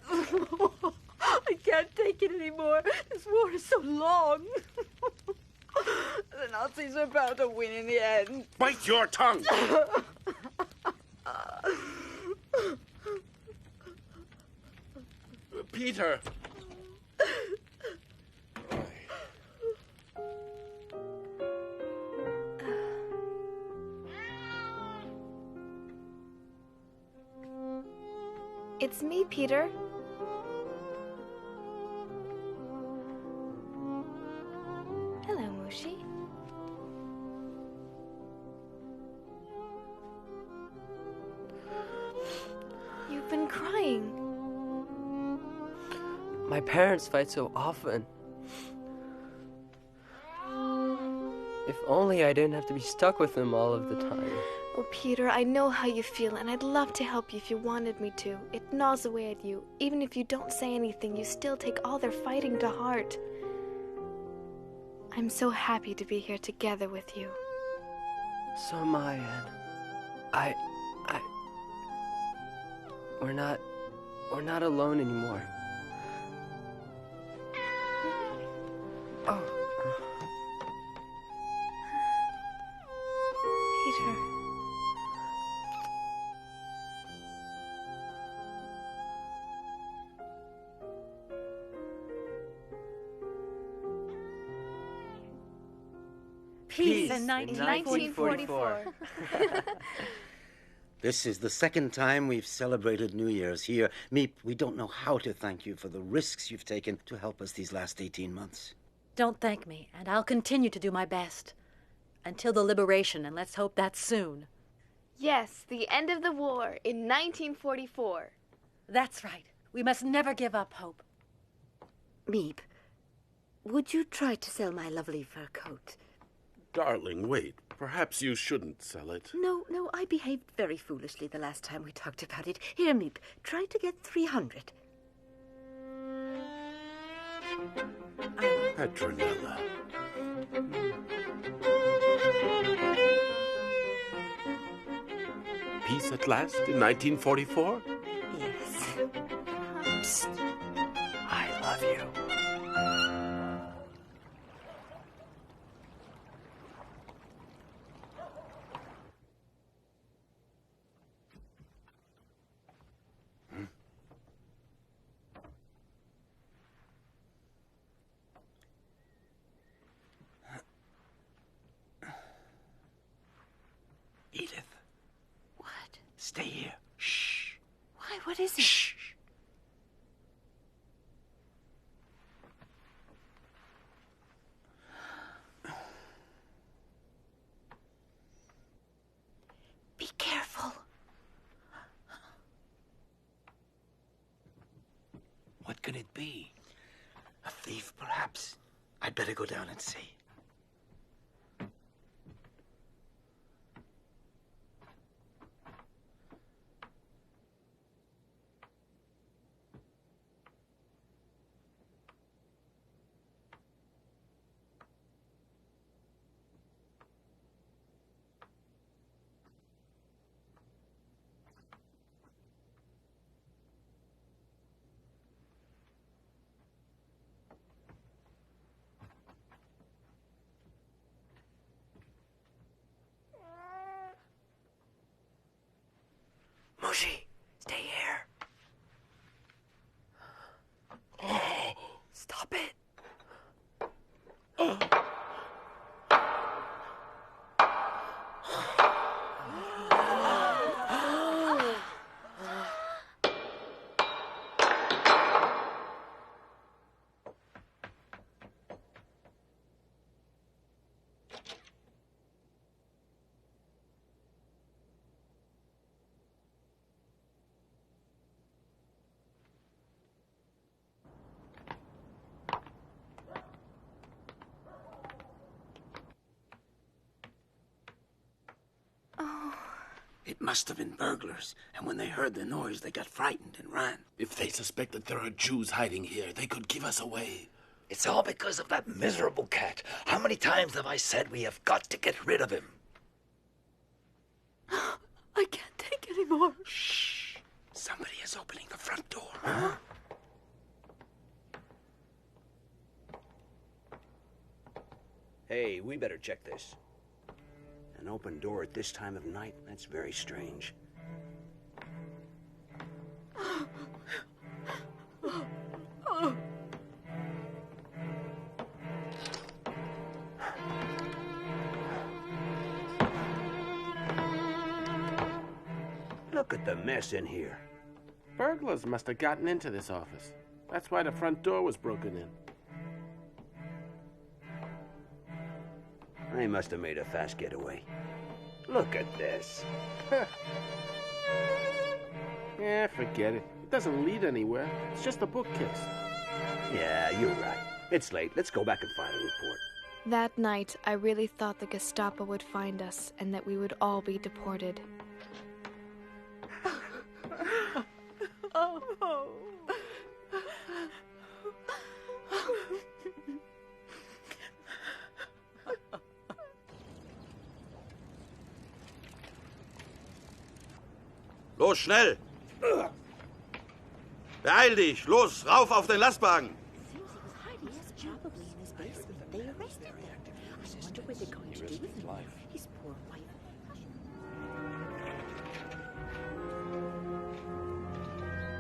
I can't take it anymore. This war is so long. The Nazis are bound to win in the end. Bite your tongue! Peter! It's me, Peter. Hello, Mushi. You've been crying. My parents fight so often. If only I didn't have to be stuck with them all of the time. Oh, Peter, I know how you feel, and I'd love to help you if you wanted me to. It gnaws away at you. Even if you don't say anything, you still take all their fighting to heart. I'm so happy to be here together with you. So am I, Anne. We're not alone anymore. Oh. Peter. Peace in 1944. This is the second time we've celebrated New Year's here. Meep, we don't know how to thank you for the risks you've taken to help us these last 18 months. Don't thank me, and I'll continue to do my best. Until the liberation, and let's hope that's soon. Yes, the end of the war in 1944. That's right. We must never give up hope. Meep, would you try to sell my lovely fur coat? Darling, wait. Perhaps you shouldn't sell it. No, I behaved very foolishly the last time we talked about it. Here, Meep, try to get 300. Petronella. Peace at last in 1944? Yes. Psst. I love you. Stay here. Shh. Why? What is it? Shh. Be careful. What could it be? A thief, perhaps. I'd better go down and see. Mushy, stay here. Stop it. It must have been burglars, and when they heard the noise, they got frightened and ran. If they suspect that there are Jews hiding here, they could give us away. It's all because of that miserable cat. How many times have I said we have got to get rid of him? I can't take any more. Shh. Somebody is opening the front door. Huh? Hey, we better check this. An open door at this time of night? That's very strange. Look at the mess in here. Burglars must have gotten into this office. That's why the front door was broken in. They must have made a fast getaway. Look at this. Yeah, forget it. It doesn't lead anywhere. It's just a bookcase. Yeah, you're right. It's late. Let's go back and file a report. That night, I really thought the Gestapo would find us and that we would all be deported. Los, schnell! Beeil dich! Los, rauf auf den Lastwagen!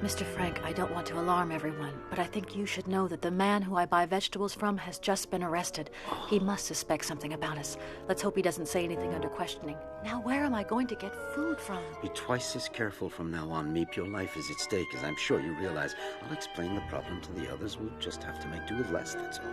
Mr. Frank, I don't want to alarm everyone, but I think you should know that the man who I buy vegetables from has just been arrested. He must suspect something about us. Let's hope he doesn't say anything under questioning. Now, where am I going to get food from? Be twice as careful from now on, Meep. Your life is at stake, as I'm sure you realize. I'll explain the problem to the others. We'll just have to make do with less, that's all.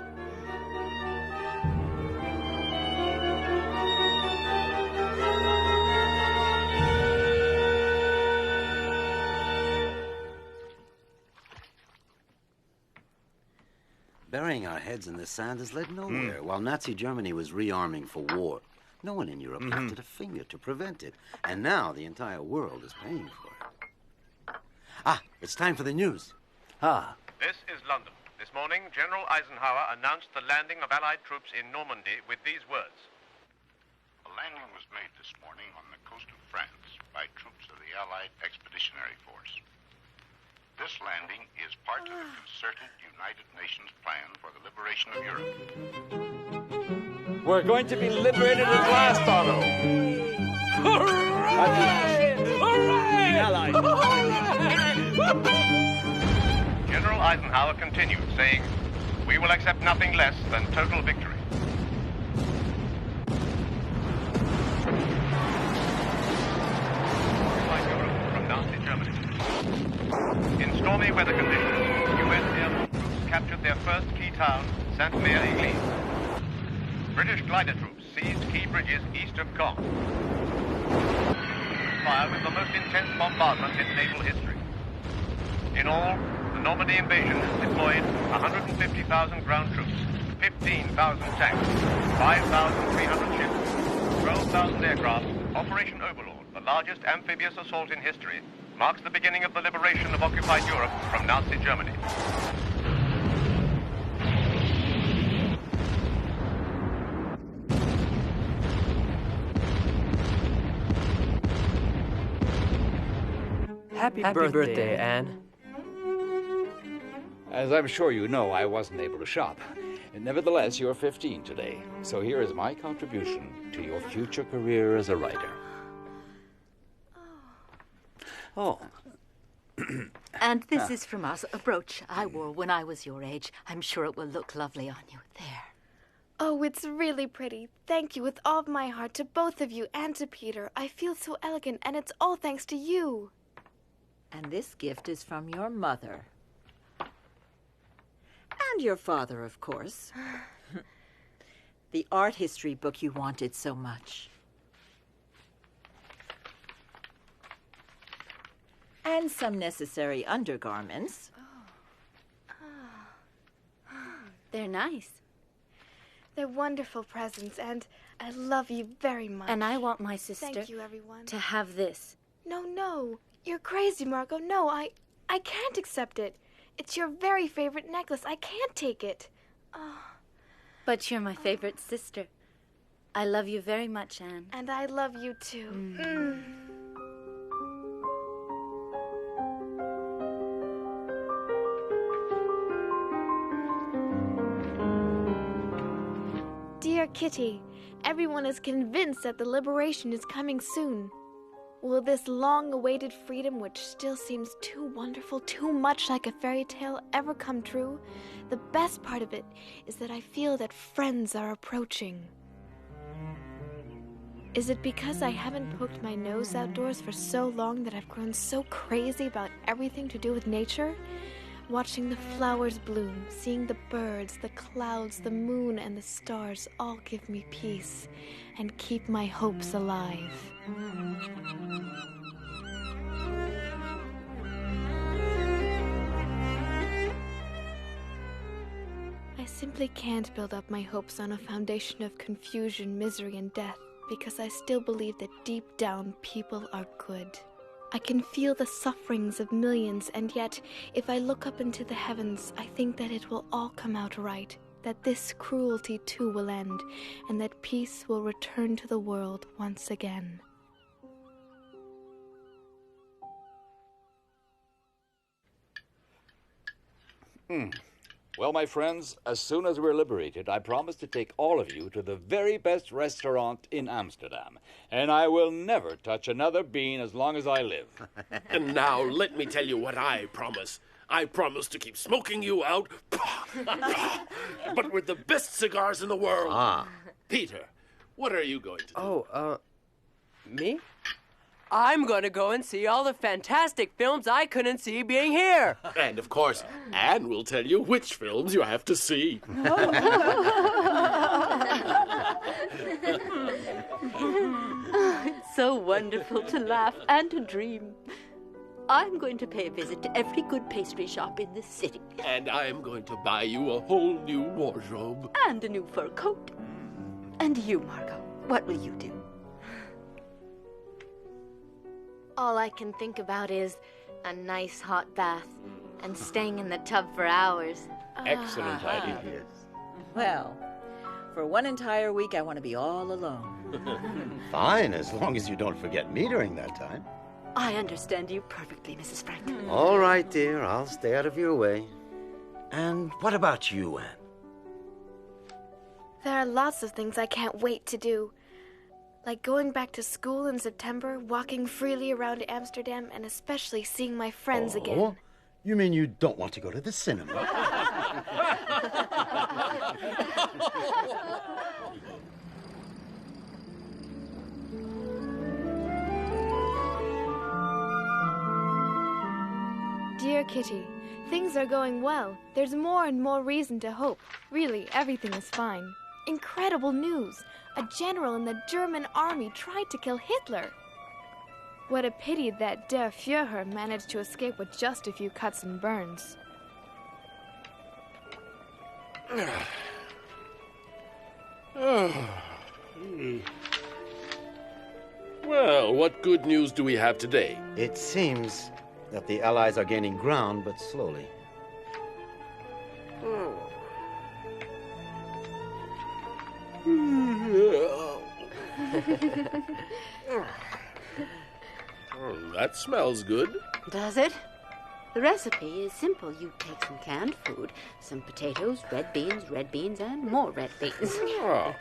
Burying our heads in the sand has led nowhere. While Nazi Germany was rearming for war, no one in Europe lifted a finger to prevent it. And now the entire world is paying for it. Ah, it's time for the news. This is London. This morning, General Eisenhower announced the landing of Allied troops in Normandy with these words. A landing was made this morning on the coast of France by troops of the Allied Expeditionary Force. This landing is part of the concerted United Nations plan for the liberation of Europe. We're going to be liberated at last, Otto. Hooray! Hooray! Hooray! General Eisenhower continued, saying, "We will accept nothing less than total victory." Like Europe In stormy weather conditions, U.S. airborne troops captured their first key town, Sainte-Mère-Église. British glider troops seized key bridges east of Gough. Fire with the most intense bombardment in naval history. In all, the Normandy invasion has deployed 150,000 ground troops, 15,000 tanks, 5,300 ships, 12,000 aircraft. Operation Overlord, the largest amphibious assault in history, marks the beginning of the liberation of occupied Europe from Nazi Germany. Happy birthday, Anne. As I'm sure you know, I wasn't able to shop. Nevertheless, you're 15 today, so here is my contribution to your future career as a writer. Oh. And this is from us, a brooch I wore when I was your age. I'm sure it will look lovely on you. There. Oh, it's really pretty. Thank you with all of my heart to both of you and to Peter. I feel so elegant, and it's all thanks to you. And this gift is from your mother. And your father, of course. The art history book you wanted so much. And some necessary undergarments. They're nice. They're wonderful presents, and I love you very much. And I want my sister Thank you, everyone. to have this. No. You're crazy, Margot. No, I can't accept it. It's your very favorite necklace. I can't take it. But you're my favorite sister. I love you very much, Anne. And I love you, too. Dear Kitty, everyone is convinced that the liberation is coming soon. Will this long-awaited freedom, which still seems too wonderful, too much like a fairy tale, ever come true? The best part of it is that I feel that friends are approaching. Is it because I haven't poked my nose outdoors for so long that I've grown so crazy about everything to do with nature? Watching the flowers bloom, seeing the birds, the clouds, the moon, and the stars all give me peace and keep my hopes alive. I simply can't build up my hopes on a foundation of confusion, misery, and death, because I still believe that deep down people are good. I can feel the sufferings of millions, and yet, if I look up into the heavens, I think that it will all come out right, that this cruelty too will end, and that peace will return to the world once again. Well, my friends, as soon as we're liberated, I promise to take all of you to the very best restaurant in Amsterdam. And I will never touch another bean as long as I live. And now, let me tell you what I promise. I promise to keep smoking you out, but with the best cigars in the world. Peter, what are you going to do? Me? I'm going to go and see all the fantastic films I couldn't see being here. And, of course, Anne will tell you which films you have to see. It's so wonderful to laugh and to dream. I'm going to pay a visit to every good pastry shop in this city. And I'm going to buy you a whole new wardrobe. And a new fur coat. And you, Margot, what will you do? All I can think about is a nice hot bath and staying in the tub for hours. Excellent idea. Well, for one entire week, I want to be all alone. Fine, as long as you don't forget me during that time. I understand you perfectly, Mrs. Frank. All right, dear. I'll stay out of your way. And what about you, Anne? There are lots of things I can't wait to do. Like going back to school in September, walking freely around Amsterdam, and especially seeing my friends again. You mean you don't want to go to the cinema? Dear Kitty, things are going well. There's more and more reason to hope. Really, everything is fine. Incredible news! A general in the German army tried to kill Hitler. What a pity that Der Führer managed to escape with just a few cuts and burns. Well, what good news do we have today? It seems that the Allies are gaining ground, but slowly. That smells good. Does it? The recipe is simple. You take some canned food, some potatoes, red beans, and more red beans. Oh.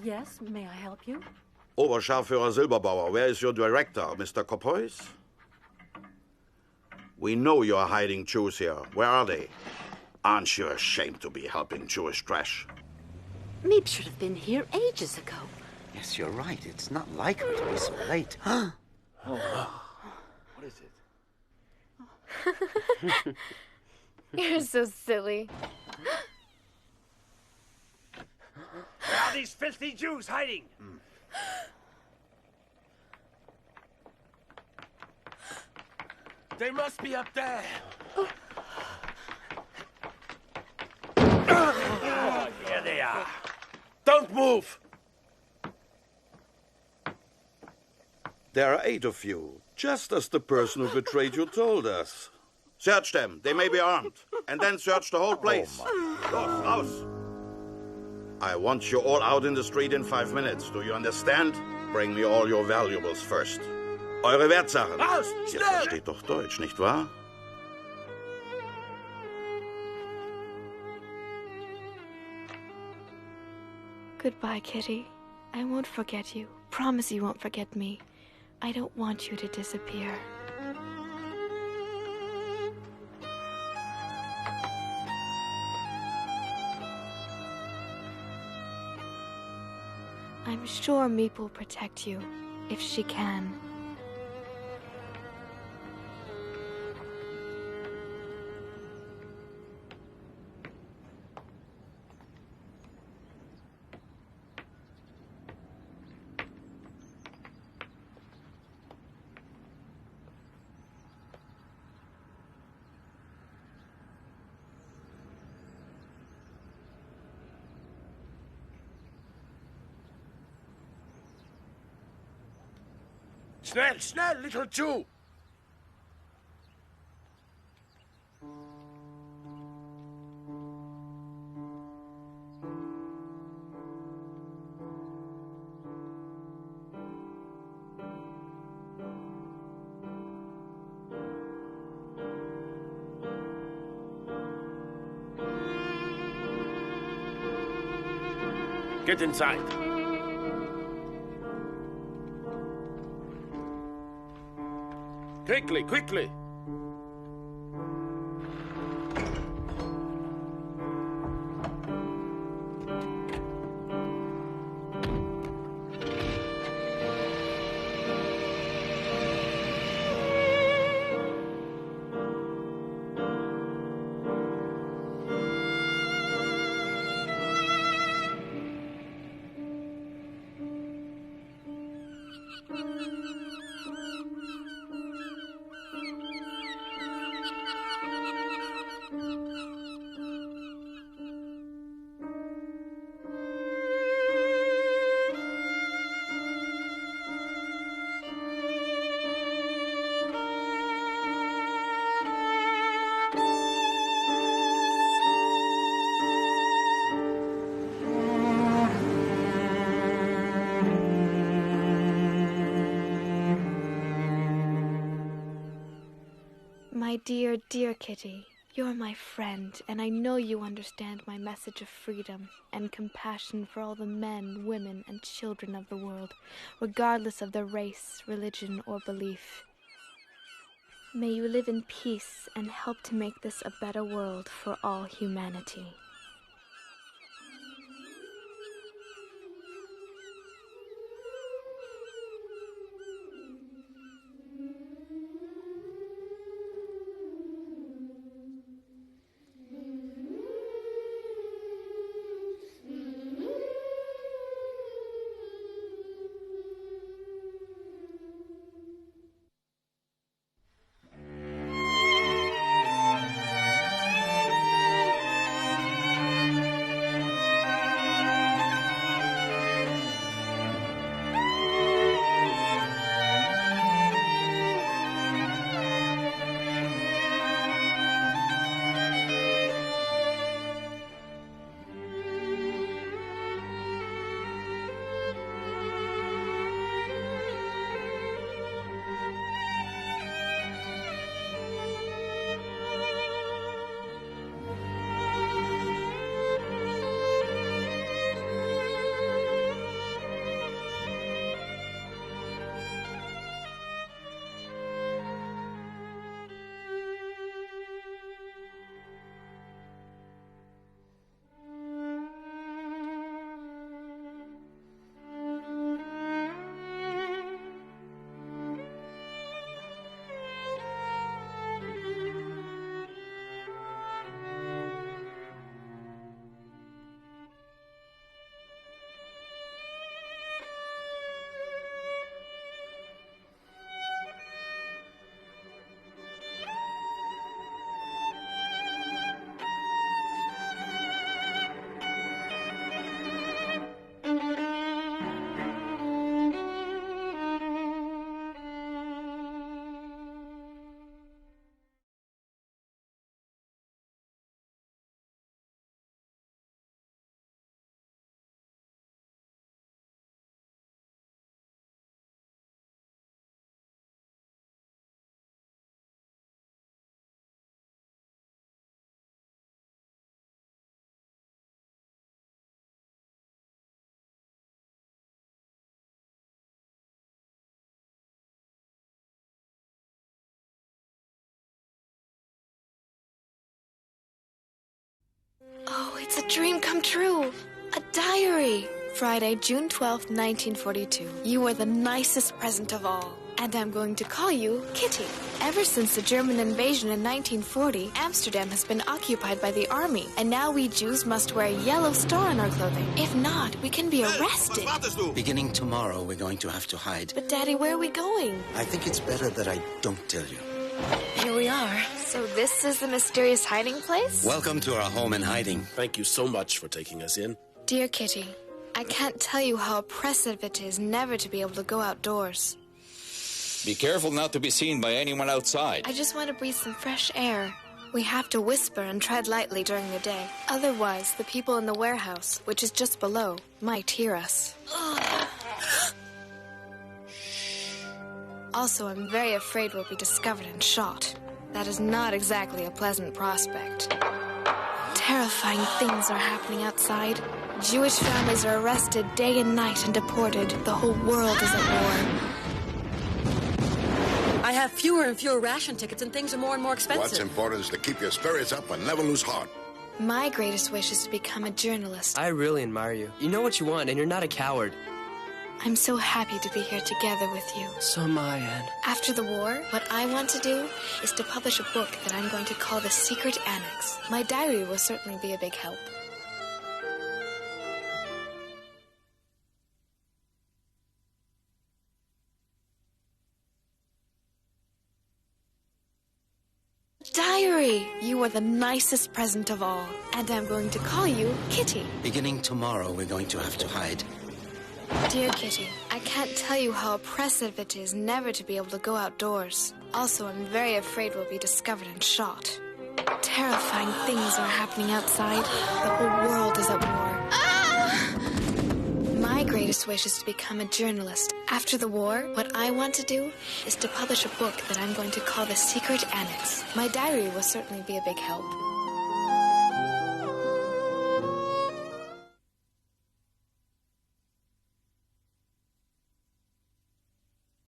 Yes, may I help you? Oberscharführer Silberbauer, where is your director, Mr. Kopois? We know you're hiding Jews here. Where are they? Aren't you ashamed to be helping Jewish trash? Meep should have been here ages ago. Yes, you're right. It's not like her to be so late. What is it? You're so silly. Where are these filthy Jews hiding? They must be up there. Oh, here they are. Don't move! There are 8 of you, just as the person who betrayed you told us. Search them. They may be armed. And then search the whole place. Los, raus! I want you all out in the street in 5 minutes. Do you understand? Bring me all your valuables first. Eure Wertsachen. Raus, Ihr schnell! versteht doch Deutsch, nicht wahr? Goodbye, Kitty. I won't forget you. Promise you won't forget me. I don't want you to disappear. I'm sure Meep will protect you, if she can. Schnell, schnell, little Jew! Get inside. Quickly, quickly! dear, dear Kitty, you're my friend, and I know you understand my message of freedom and compassion for all the men, women, and children of the world, regardless of their race, religion, or belief. May you live in peace and help to make this a better world for all humanity. Oh, it's a dream come true. A diary. Friday, June 12th, 1942. You are the nicest present of all. And I'm going to call you Kitty. Ever since the German invasion in 1940, Amsterdam has been occupied by the army. And now we Jews must wear a yellow star on our clothing. If not, we can be arrested. Beginning tomorrow, we're going to have to hide. But Daddy, where are we going? I think it's better that I don't tell you. Here we are. So this is the mysterious hiding place? Welcome to our home in hiding. Thank you so much for taking us in. Dear Kitty, I can't tell you how oppressive it is never to be able to go outdoors. Be careful not to be seen by anyone outside. I just want to breathe some fresh air. We have to whisper and tread lightly during the day. Otherwise, the people in the warehouse, which is just below, might hear us. Also, I'm very afraid we'll be discovered and shot. That is not exactly a pleasant prospect. Terrifying things are happening outside. Jewish families are arrested day and night and deported. The whole world is at war. I have fewer and fewer ration tickets and things are more and more expensive. What's important is to keep your spirits up and never lose heart. My greatest wish is to become a journalist. I really admire you. You know what you want, and you're not a coward. I'm so happy to be here together with you. So am I, Anne. After the war, what I want to do is to publish a book that I'm going to call The Secret Annex. My diary will certainly be a big help. Diary! You are the nicest present of all. And I'm going to call you Kitty. Beginning tomorrow, we're going to have to hide. Dear Kitty, I can't tell you how oppressive it is never to be able to go outdoors. Also, I'm very afraid we'll be discovered and shot. Terrifying things are happening outside. The whole world is at war. My greatest greatest wish is to become a journalist. After the war, what I want to do is to publish a book that I'm going to call The Secret Annex. My diary will certainly be a big help.